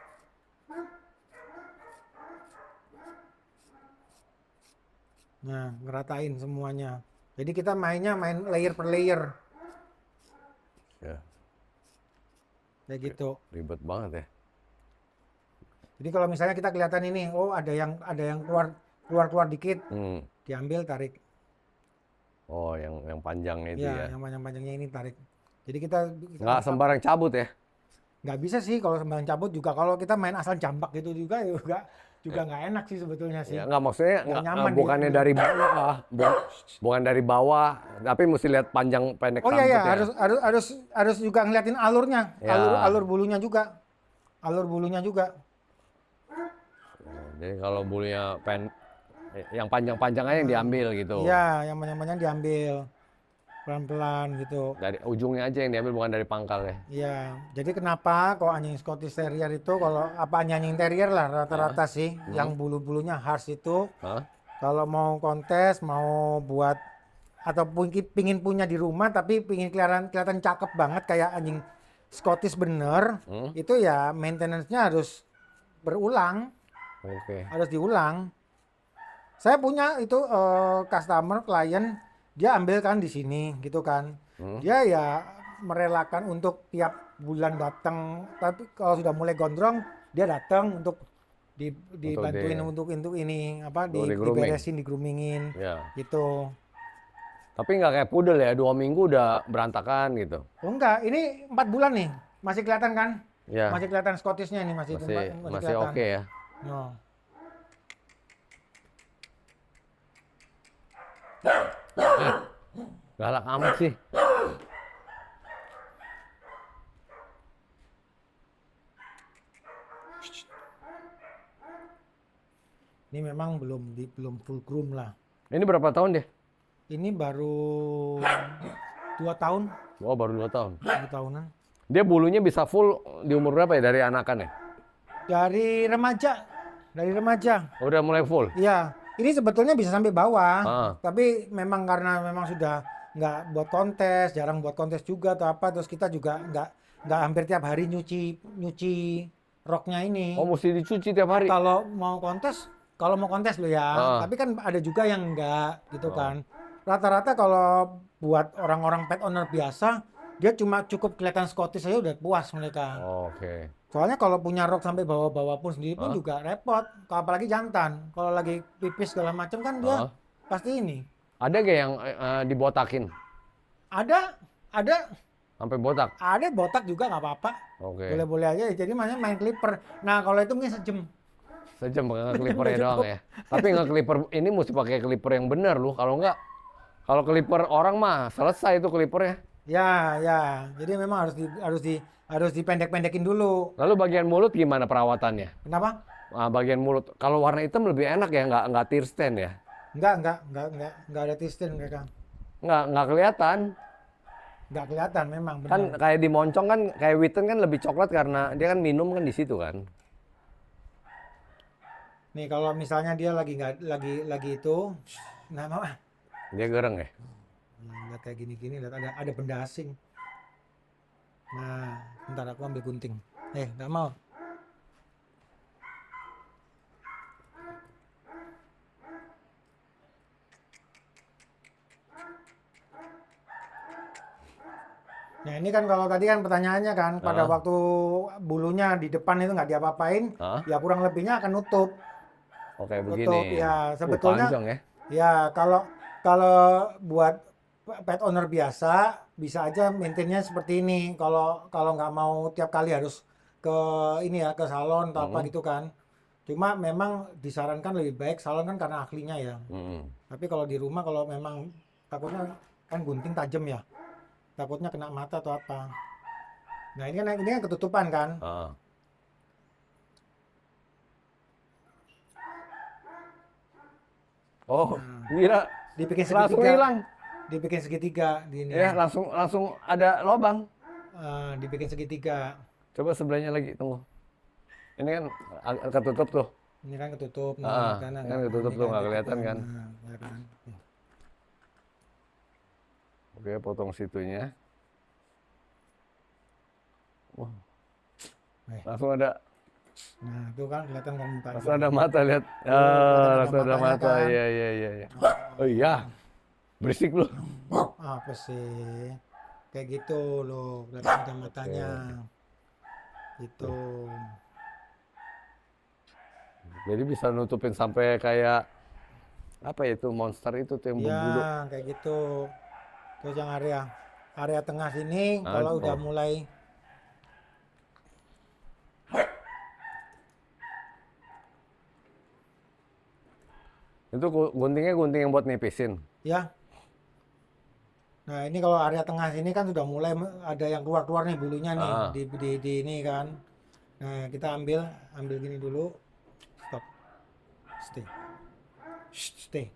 S2: Nah, ngeratain semuanya. Jadi kita main layer per layer.
S1: Ya.
S2: Kayak gitu.
S1: Ribet banget ya.
S2: Jadi kalau misalnya kita kelihatan ini, oh ada yang keluar dikit, diambil tarik.
S1: Oh, yang panjangnya itu ya.
S2: Yang panjang-panjangnya ini tarik. Jadi kita
S1: nggak sembarang cabut ya?
S2: Nggak bisa sih kalau sembarang cabut juga. Kalau kita main asal jambak gitu juga nggak enak sih sebetulnya sih.
S1: Ya, nggak maksudnya
S2: nyaman
S1: bukannya dari bawah, bukan dari bawah, tapi mesti lihat panjang pendek
S2: Oh
S1: rambutnya.
S2: iya, harus juga ngeliatin alurnya,
S1: Ya.
S2: alur bulunya juga.
S1: Jadi kalau bulunya yang panjang-panjang aja yang diambil gitu.
S2: Iya, yang panjang-panjang diambil pelan-pelan gitu.
S1: Dari ujungnya aja yang diambil, bukan dari pangkal ya.
S2: Iya, jadi kenapa kalau anjing Scottish Terrier itu, kalau anjing terrier lah rata-rata sih, yang bulu-bulunya harsh itu, kalau mau kontes, mau buat atau pingin punya di rumah tapi pingin kelihatan cakep banget kayak anjing Scottish bener, itu ya maintenance-nya harus berulang, harus diulang. Saya punya itu customer klien, dia ambil kan di sini gitu kan. Dia ya merelakan untuk tiap bulan datang, tapi kalau sudah mulai gondrong dia datang untuk dibantuin untuk ini apa diberesin, digroomingin gitu.
S1: Tapi nggak kayak pudel ya, 2 minggu udah berantakan gitu.
S2: Oh enggak, ini 4 bulan nih, masih kelihatan kan?
S1: Ya.
S2: Masih kelihatan Scottishnya nih, masih
S1: oke ya.
S2: No.
S1: Galak amat sih.
S2: Ini memang belum full groom lah.
S1: Ini berapa tahun dia?
S2: Ini baru 2 tahun,
S1: Oh, baru 2 tahun.
S2: 2 tahunan.
S1: Dia bulunya bisa full di umur berapa ya dari anakan ya?
S2: Dari remaja, dari remaja.
S1: Udah mulai full.
S2: Iya, ini sebetulnya bisa sampai bawah,
S1: Ah.
S2: tapi memang karena memang sudah nggak buat kontes, jarang buat kontes juga atau apa, terus kita juga nggak hampir tiap hari nyuci nyuci roknya ini.
S1: Oh, mesti dicuci tiap hari.
S2: Kalau mau kontes lo ya,
S1: Ah.
S2: tapi kan ada juga yang enggak gitu
S1: Ah.
S2: kan. Rata-rata kalau buat orang-orang pet owner biasa, dia cuma cukup kelihatan Scottish aja udah puas mereka.
S1: Oke.
S2: Soalnya kalau punya rok sampai bawah-bawah pun sendiri pun
S1: Ah.
S2: juga repot. Apalagi jantan. Kalau lagi pipis segala macam kan dia
S1: Ah.
S2: pasti ini.
S1: Ada gak yang dibotakin?
S2: Ada, ada,
S1: Sampai botak?
S2: ada botak juga nggak apa-apa.
S1: Oke.
S2: Boleh-boleh aja. Jadi makanya main clipper. Nah kalau itu mungkin sejam.
S1: Sejam pakai clippernya
S2: Udah
S1: doang
S2: cukup.
S1: ya. Tapi nge-clipper ini mesti pakai clipper yang benar loh. Kalau enggak, kalau clipper orang mah selesai itu clippernya.
S2: Ya, ya. Jadi memang harus dipendek-pendekin dulu.
S1: Lalu bagian mulut gimana perawatannya?
S2: Kenapa?
S1: Bagian mulut. Kalau warna hitam lebih enak ya, nggak tear stain ya.
S2: Enggak ada tistin mereka.
S1: Nggak kelihatan.
S2: Enggak kelihatan memang
S1: Kan
S2: benar.
S1: kayak di moncong kan, kayak Witten kan lebih coklat karena dia kan minum kan di situ kan.
S2: Nih kalau misalnya dia lagi nggak lagi itu, nah mama,
S1: Dia gereng ya.
S2: lihat kayak gini-gini, lihat ada benda asing. Nah, ntar aku ambil gunting. Nggak mau. Nah ini kan kalau tadi kan pertanyaannya kan, pada
S1: Ah.
S2: waktu bulunya di depan itu nggak diapa-apain,
S1: Ah.
S2: ya kurang lebihnya akan nutup.
S1: Oke
S2: Nutup,
S1: begini.
S2: ya sebetulnya.
S1: Panjang ya.
S2: Ya, kalau kalau buat pet owner biasa bisa aja maintainnya seperti ini. Kalau nggak mau tiap kali harus ke ini ya ke salon atau apa
S1: Mm-mm.
S2: gitu kan. Cuma memang disarankan lebih baik salon kan karena ahlinya ya.
S1: Mm-mm.
S2: Tapi kalau di rumah kalau memang takutnya kan gunting tajam ya. Takutnya kena mata atau apa. Nah, ini kan ketutupan kan.
S1: Ah. Oh, gila.
S2: Dibikin
S1: Langsung
S2: segitiga,
S1: hilang.
S2: dibikin segitiga di ini.
S1: Ya, langsung ada lobang.
S2: Dibikin segitiga.
S1: Coba sebelahnya lagi, tunggu. Ini kan ketutup tuh.
S2: Ini kan ketutup nih,
S1: Kan ketutup
S2: ini
S1: tuh, nggak
S2: ketutup
S1: kelihatan kan.
S2: Nah, ya kan.
S1: Oke, potong situnya. Wah,
S2: Eh,
S1: langsung ada
S2: Nah, itu kan kelihatan kan mukanya.
S1: langsung ada mata, lihat.
S2: kelihatan ada
S1: Langsung ada
S2: matanya
S1: mata.
S2: kan.
S1: Iya, iya, iya, iya. Oh iya. Berisik lu.
S2: Apa sih? Kayak gitu loh, kelihatan ada matanya. Gitu.
S1: Jadi bisa nutupin sampai kayak apa ya itu monster itu tuh yang berbulu.
S2: Ya, kayak gitu. Terus yang area tengah sini kalau udah
S1: Oh.
S2: mulai
S1: Itu guntingnya gunting yang buat nipisin.
S2: ya. Nah, ini kalau area tengah sini kan sudah mulai ada yang keluar-keluar nih bulunya nih
S1: Ah.
S2: di ini kan. Nah, kita ambil gini dulu. Stop. Stay. Shh, stay.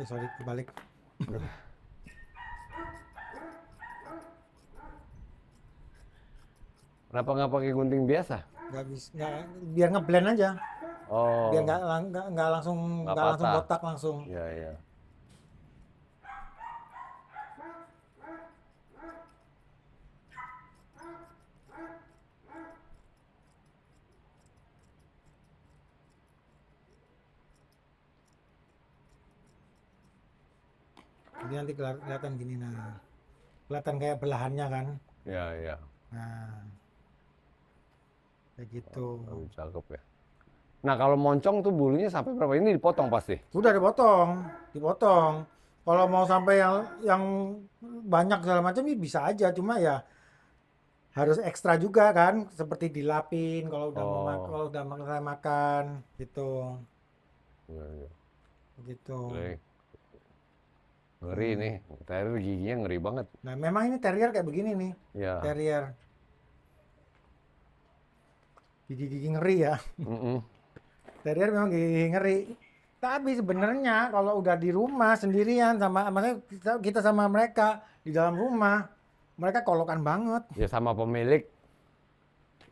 S2: Sorry, kebalik.
S1: Kenapa nggak pakai gunting biasa?
S2: Nggak bisa, biar ngeblend aja.
S1: Oh.
S2: Biar nggak langsung
S1: Nggak
S2: nggak langsung
S1: patah.
S2: botak langsung.
S1: Iya, iya.
S2: Jadi nanti kelihatan gini nah. Kelihatan kayak belahannya kan.
S1: Iya, iya.
S2: Nah, kayak gitu.
S1: Oh, cakep ya. Nah, kalau moncong tuh bulunya sampai berapa? Ini dipotong pasti.
S2: Udah dipotong. Kalau mau sampai yang banyak segala macam ya bisa aja, cuma ya harus ekstra juga kan, seperti dilapin kalau udah mau
S1: Oh.
S2: kalau udah makan gitu.
S1: Iya, iya.
S2: Gitu.
S1: Baik. Ngeri nih, terrier giginya ngeri banget.
S2: Nah, memang ini terrier kayak begini nih.
S1: Ya.
S2: Terrier. Gigi-gigi ngeri ya.
S1: Mm-mm.
S2: Terrier memang gigi ngeri. Tapi sebenarnya kalau udah di rumah sendirian sama maksudnya kita sama mereka di dalam rumah, mereka kolokan banget.
S1: Ya sama pemilik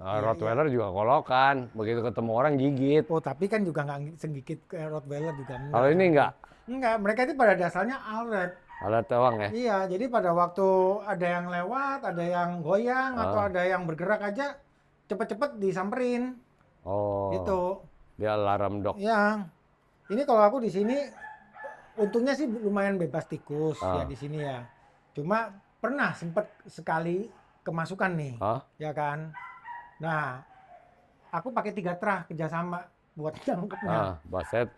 S2: Iya, iya.
S1: Rottweiler juga kolokan. Begitu ketemu orang gigit.
S2: Oh, tapi kan juga nggak sedikit kayak Rottweiler juga enggak.
S1: Kalau ini enggak,
S2: Enggak, mereka itu pada dasarnya alert.
S1: alat doang ya.
S2: Iya, jadi pada waktu ada yang lewat, ada yang goyang, atau
S1: Ah.
S2: ada yang bergerak aja, cepet-cepet disamperin.
S1: Oh,
S2: Gitu.
S1: dia alarm dog.
S2: Ya, ini kalau aku di sini, untungnya sih lumayan bebas tikus ya
S1: Ah.
S2: di sini ya. Cuma pernah sempet sekali kemasukan nih,
S1: Hah?
S2: ya kan. Nah, aku pakai 3 trah kerjasama buat nangkepnya.
S1: Basset.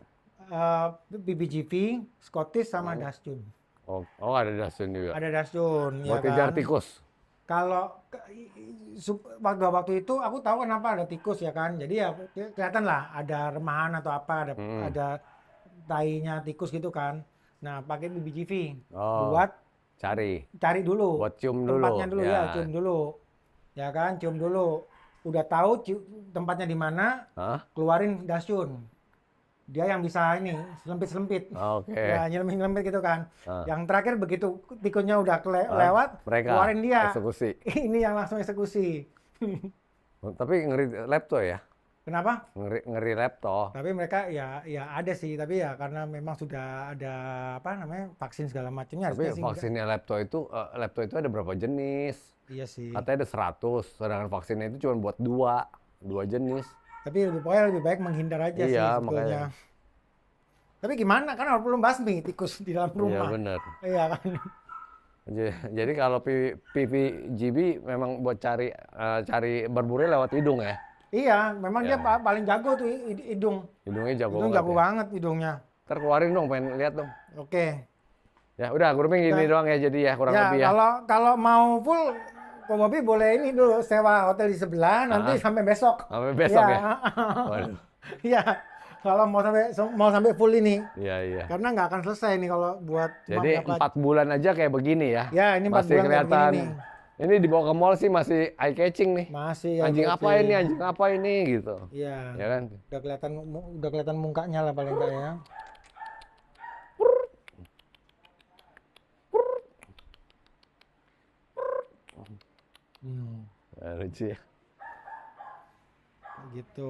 S2: BBGV, Scottish sama Dachshund.
S1: Oh, ada dustbin juga.
S2: Ada Dachshund, ya
S1: Buat kejar
S2: kan.
S1: tikus.
S2: Kalau waktu itu aku tahu kenapa ada tikus ya kan. Jadi ya kelihatan lah ada remahan atau apa, ada tainya tikus gitu kan. Nah, pakai BBGV
S1: Oh,
S2: buat
S1: cari
S2: dulu
S1: buat cium dulu.
S2: tempatnya dulu ya,
S1: Ya.
S2: cium dulu. Ya kan, cium dulu. Udah tahu tempatnya di mana,
S1: Hah?
S2: keluarin Dachshund. Dia yang bisa ini selempit-selempit.
S1: Oke.
S2: Ya, nyelempit-nyelempit gitu kan.
S1: Ah.
S2: Yang terakhir begitu tikusnya udah lewat,
S1: Mereka
S2: keluarin dia.
S1: eksekusi.
S2: Ini yang langsung eksekusi.
S1: Tapi ngeri laptop ya.
S2: Kenapa?
S1: Ngeri laptop.
S2: Tapi mereka ya ada sih, tapi ya karena memang sudah ada apa namanya vaksin segala macamnya
S1: Tapi
S2: harusnya sih enggak.
S1: vaksinnya laptop itu ada berapa jenis?
S2: Iya sih.
S1: Katanya ada 100, sedangkan vaksinnya itu cuma buat dua jenis.
S2: Tapi pokoknya lebih baik menghindar aja sih
S1: Iya,
S2: sebetulnya.
S1: makanya.
S2: Tapi gimana kan belum basmi tikus di dalam
S1: Iya
S2: rumah.
S1: benar.
S2: Iya kan.
S1: Jadi kalau PVGB memang buat cari berburnya lewat hidung ya.
S2: Iya, memang dia
S1: Ya.
S2: paling jago tuh hidung.
S1: Hidungnya jago
S2: Hidung
S1: banget
S2: jago
S1: ya.
S2: banget hidungnya.
S1: Ntar keluarin dong, pengen lihat dong.
S2: Oke.
S1: Ya udah, grooming gini doang ya jadi ya kurang
S2: Ya,
S1: lebih ya.
S2: kalau mau full Ko Bobi boleh ini dulu sewa hotel di sebelah nanti sampai besok.
S1: Sampai besok ya.
S2: Ya.
S1: Waduh.
S2: Iya. Kalau mau sampai full ini.
S1: Iya iya.
S2: Karena nggak akan selesai nih kalau buat
S1: Jadi 4 bulan aja kayak begini ya.
S2: Ya, ini 4
S1: Masih
S2: bulan kayak
S1: kelihatan.
S2: begini nih.
S1: Ini dibawa ke mall sih masih eye catching nih.
S2: Masih
S1: Anjing
S2: ya,
S1: apa ini? Anjing apa ini gitu.
S2: Iya.
S1: Ya kan?
S2: Udah kelihatan mukanya lah paling enggak ya.
S1: Lucu ya.
S2: Gitu.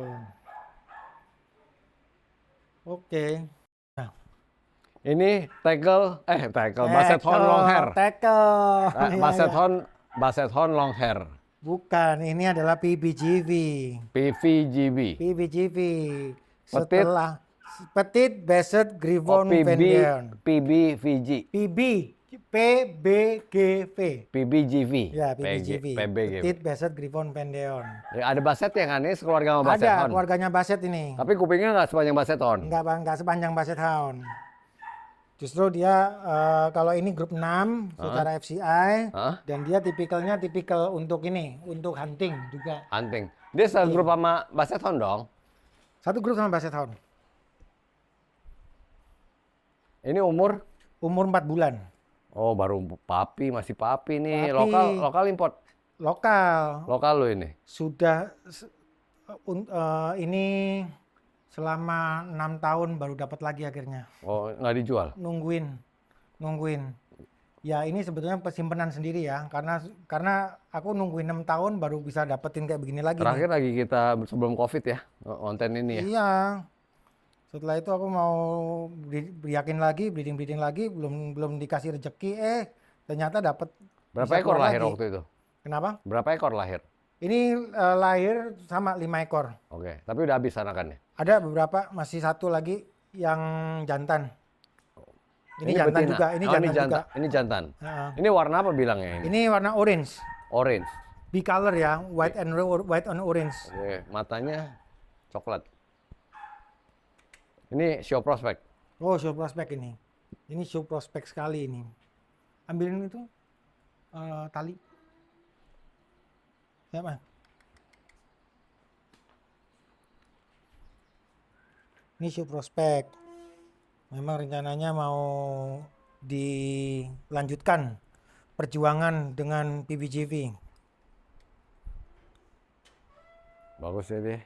S2: Oke.
S1: Ini Basset Hound long hair.
S2: Tackle. Iya, iya.
S1: Basset Hound long hair.
S2: Bukan, ini adalah PBGV.
S1: PVGB.
S2: PBGV.
S1: Petit.
S2: Setelah Petit Basset Griffon
S1: PB
S2: Vendean.
S1: PBVG.
S2: PBGV.
S1: PBGV.
S2: Ya, PBGV.
S1: PBGV.
S2: Petit Basset Griffon Vendean.
S1: Ya, ada Basset yang aneh sekeluarga sama Basset
S2: Ada
S1: Hound.
S2: keluarganya Basset ini.
S1: Tapi kupingnya nggak sepanjang Basset Hound.
S2: Enggak sepanjang Basset Hound. Justru dia kalau ini grup 6 secara FCI
S1: Hah?
S2: dan dia tipikal untuk ini, untuk hunting juga.
S1: Hunting. Dia segrup sama Basset Hound dong.
S2: Satu grup sama Basset Hound.
S1: Ini umur?
S2: Umur 4 bulan.
S1: Oh, baru papi, masih papi nih.
S2: Papi.
S1: Lokal import.
S2: Lokal.
S1: Lo ini.
S2: Sudah ini selama 6 tahun baru dapat lagi akhirnya.
S1: Oh, nggak dijual?
S2: Nungguin. Ya ini sebetulnya simpenan sendiri ya, karena aku nungguin 6 tahun baru bisa dapetin kayak begini lagi.
S1: Terakhir lagi kita sebelum COVID ya, konten ini ya.
S2: Iya. Setelah itu aku mau yakin lagi, breeding lagi, belum dikasih rezeki, ternyata dapat.
S1: Berapa ekor lahir
S2: lagi.
S1: waktu itu?
S2: Kenapa?
S1: Berapa ekor lahir?
S2: Ini lahir sama 5 ekor.
S1: Oke, tapi udah habis anakannya.
S2: Ada beberapa, masih satu lagi yang jantan. Ini jantan
S1: betina.
S2: juga, ini jantan juga.
S1: Ini jantan.
S2: Heeh.
S1: Ini warna apa bilangnya ini?
S2: Ini warna orange,
S1: Orange.
S2: bicolor ya, white and orange.
S1: Oke, matanya coklat. Ini show prospect.
S2: Oh, show prospect ini. Ini show prospect sekali ini. Ambilin itu tali. Ya, Mas. Ini show prospect. Memang rencananya mau dilanjutkan perjuangan dengan PVGV.
S1: Bagus ya dia.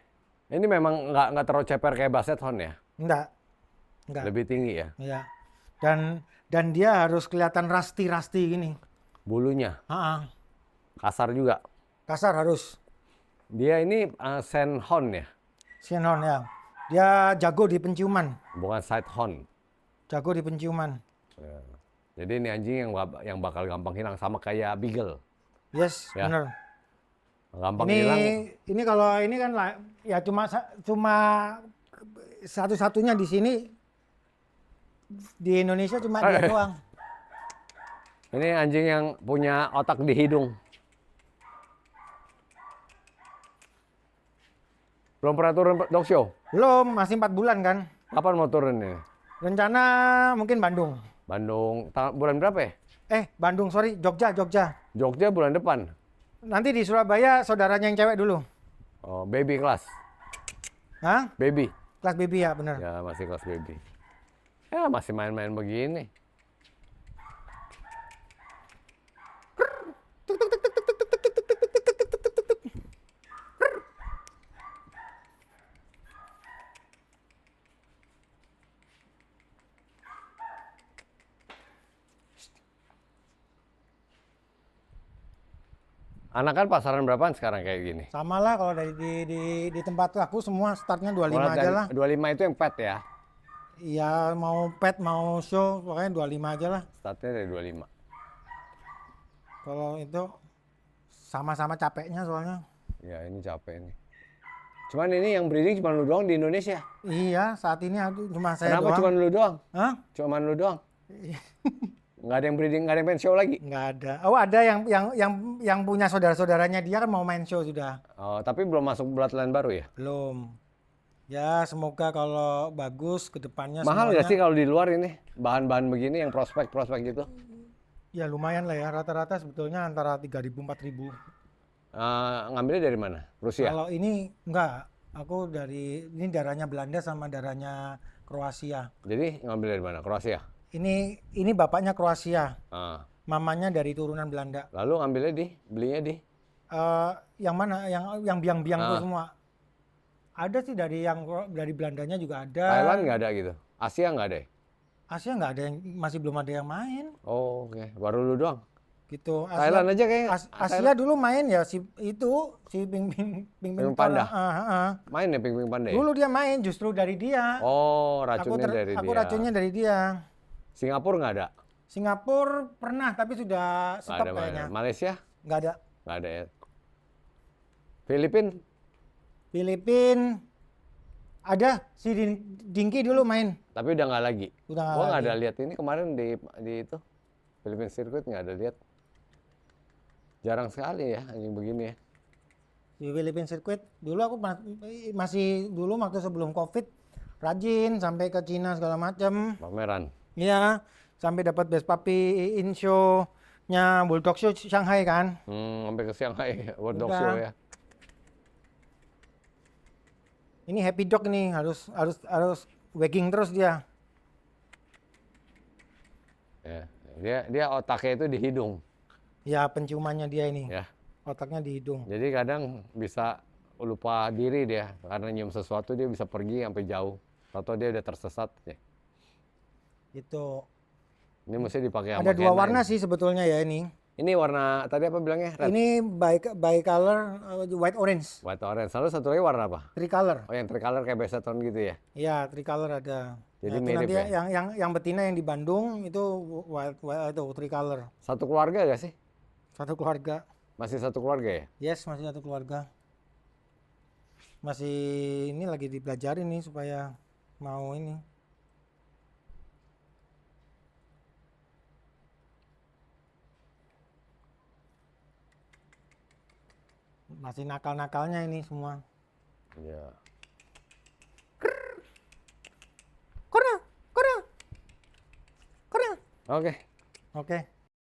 S1: Ini memang nggak terlalu ceper kayak Basset Hound ya?
S2: Enggak.
S1: Lebih tinggi ya?
S2: Iya. Dan dia harus kelihatan rusty gini.
S1: Bulunya kasar juga.
S2: Kasar harus.
S1: Dia ini Scent Hound ya?
S2: Shenhorn ya. Dia jago di penciuman.
S1: Bukan Sight Hound.
S2: Jago di penciuman.
S1: Ya. Jadi ini anjing yang bakal gampang hilang sama kayak Beagle.
S2: Yes,
S1: Ya.
S2: bener.
S1: Gampang hilang.
S2: Ini kalau ini kan ya cuma satu-satunya di sini di Indonesia cuma dia doang.
S1: Ini anjing yang punya otak di hidung. Belum pernah turun dog show?
S2: Belum, masih 4 bulan kan.
S1: Kapan mau turun ini?
S2: Rencana mungkin Bandung.
S1: Bandung, bulan berapa ya?
S2: Bandung, sorry, Jogja.
S1: Jogja bulan depan.
S2: Nanti di Surabaya saudaranya yang cewek dulu.
S1: Oh, baby kelas.
S2: Hah?
S1: Baby.
S2: Kelas baby ya, bener.
S1: Ya, masih kelas baby. Ya, masih main-main begini. Anak kan pasaran berapaan sekarang kayak gini?
S2: Sama lah kalau dari di tempat aku semua startnya 25 aja lah.
S1: 25 itu yang pet ya?
S2: Iya, mau pet, mau show, pokoknya 25 aja lah.
S1: Startnya dari 25.
S2: Kalau itu sama-sama capeknya soalnya.
S1: Ya, ini capek nih. Cuman ini yang breeding cuma lu doang di Indonesia.
S2: Iya, saat ini cuma saya
S1: Kenapa
S2: doang.
S1: cuma lu doang?
S2: Hah?
S1: Cuma lu doang? Nggak ada yang breeding, nggak ada yang main show lagi?
S2: Nggak ada. Oh, ada yang punya saudara-saudaranya dia kan mau main show sudah.
S1: Oh, tapi belum masuk bloodline baru ya?
S2: Belum. Ya, semoga kalau bagus ke depannya
S1: Mahal
S2: semuanya.
S1: nggak sih kalau di luar ini? Bahan-bahan begini yang prospek-prospek gitu?
S2: Ya lumayan lah ya, rata-rata sebetulnya antara 3.000 4.000.
S1: Ngambilnya dari mana? Rusia?
S2: Kalau ini enggak, aku ini darahnya Belanda sama darahnya Kroasia.
S1: Jadi ngambil dari mana? Kroasia?
S2: Ini bapaknya Kroasia,
S1: Ah.
S2: mamanya dari turunan Belanda.
S1: Lalu ngambilnya belinya di?
S2: Yang mana? Yang biang-biang itu semua. Ada sih dari Belandanya juga ada.
S1: Thailand nggak ada gitu? Asia nggak ada ya?
S2: Asia nggak ada masih belum ada yang main.
S1: Oh, oke. Baru lu doang?
S2: Gitu.
S1: Thailand aja kayaknya.
S2: Asia dulu main ya si Ping
S1: Panda. Main ya Ping Panda ya?
S2: Dulu dia main justru dari dia.
S1: Oh, racunnya dari dia.
S2: Aku racunnya dari dia.
S1: Singapura nggak ada?
S2: Singapura pernah tapi sudah
S1: Nggak
S2: stop
S1: ada,
S2: kayaknya.
S1: Malaysia?
S2: Nggak ada.
S1: Nggak ada ya. Filipin?
S2: Ada si Dinky dulu main.
S1: Tapi udah nggak lagi.
S2: Udah nggak
S1: Gua nggak
S2: lagi.
S1: ada lihat ini kemarin di itu Philippine Circuit nggak ada lihat. Jarang sekali ya anjing begini ya.
S2: Di Philippine Circuit dulu aku masih dulu waktu sebelum COVID rajin sampai ke Cina segala macam.
S1: Pameran.
S2: Iya, sampai dapat Best Puppy in Show-nya Bulldog Show Shanghai kan.
S1: Sampai ke Shanghai World Dog
S2: Udah.
S1: Show ya.
S2: Ini happy dog nih, harus wagging terus dia.
S1: Ya. Dia otaknya itu di hidung.
S2: Ya, penciumannya dia ini.
S1: Ya.
S2: Otaknya di hidung.
S1: Jadi kadang bisa lupa diri dia karena nyium sesuatu dia bisa pergi sampai jauh. Atau dia udah tersesat ya.
S2: Itu.
S1: Ini mesti dipakai
S2: Ada dua warna sih sebetulnya ya ini.
S1: Ini warna tadi apa bilangnya? Red.
S2: Ini bicolor white orange.
S1: White orange. Lalu satu lagi warna apa?
S2: Tricolor.
S1: Oh, yang tricolor kayak Bassetton gitu ya?
S2: Iya, tricolor ada.
S1: Jadi
S2: Nah, itu
S1: mirip
S2: nanti
S1: ya?
S2: yang betina yang di Bandung itu white itu tricolor.
S1: Satu keluarga gak sih?
S2: Satu keluarga.
S1: Masih satu keluarga ya?
S2: Yes, masih satu keluarga. Masih ini lagi dipelajari nih supaya mau ini. Masih nakal-nakalnya ini semua.
S1: Iya.
S2: Korea.
S1: Oke.
S2: Oke.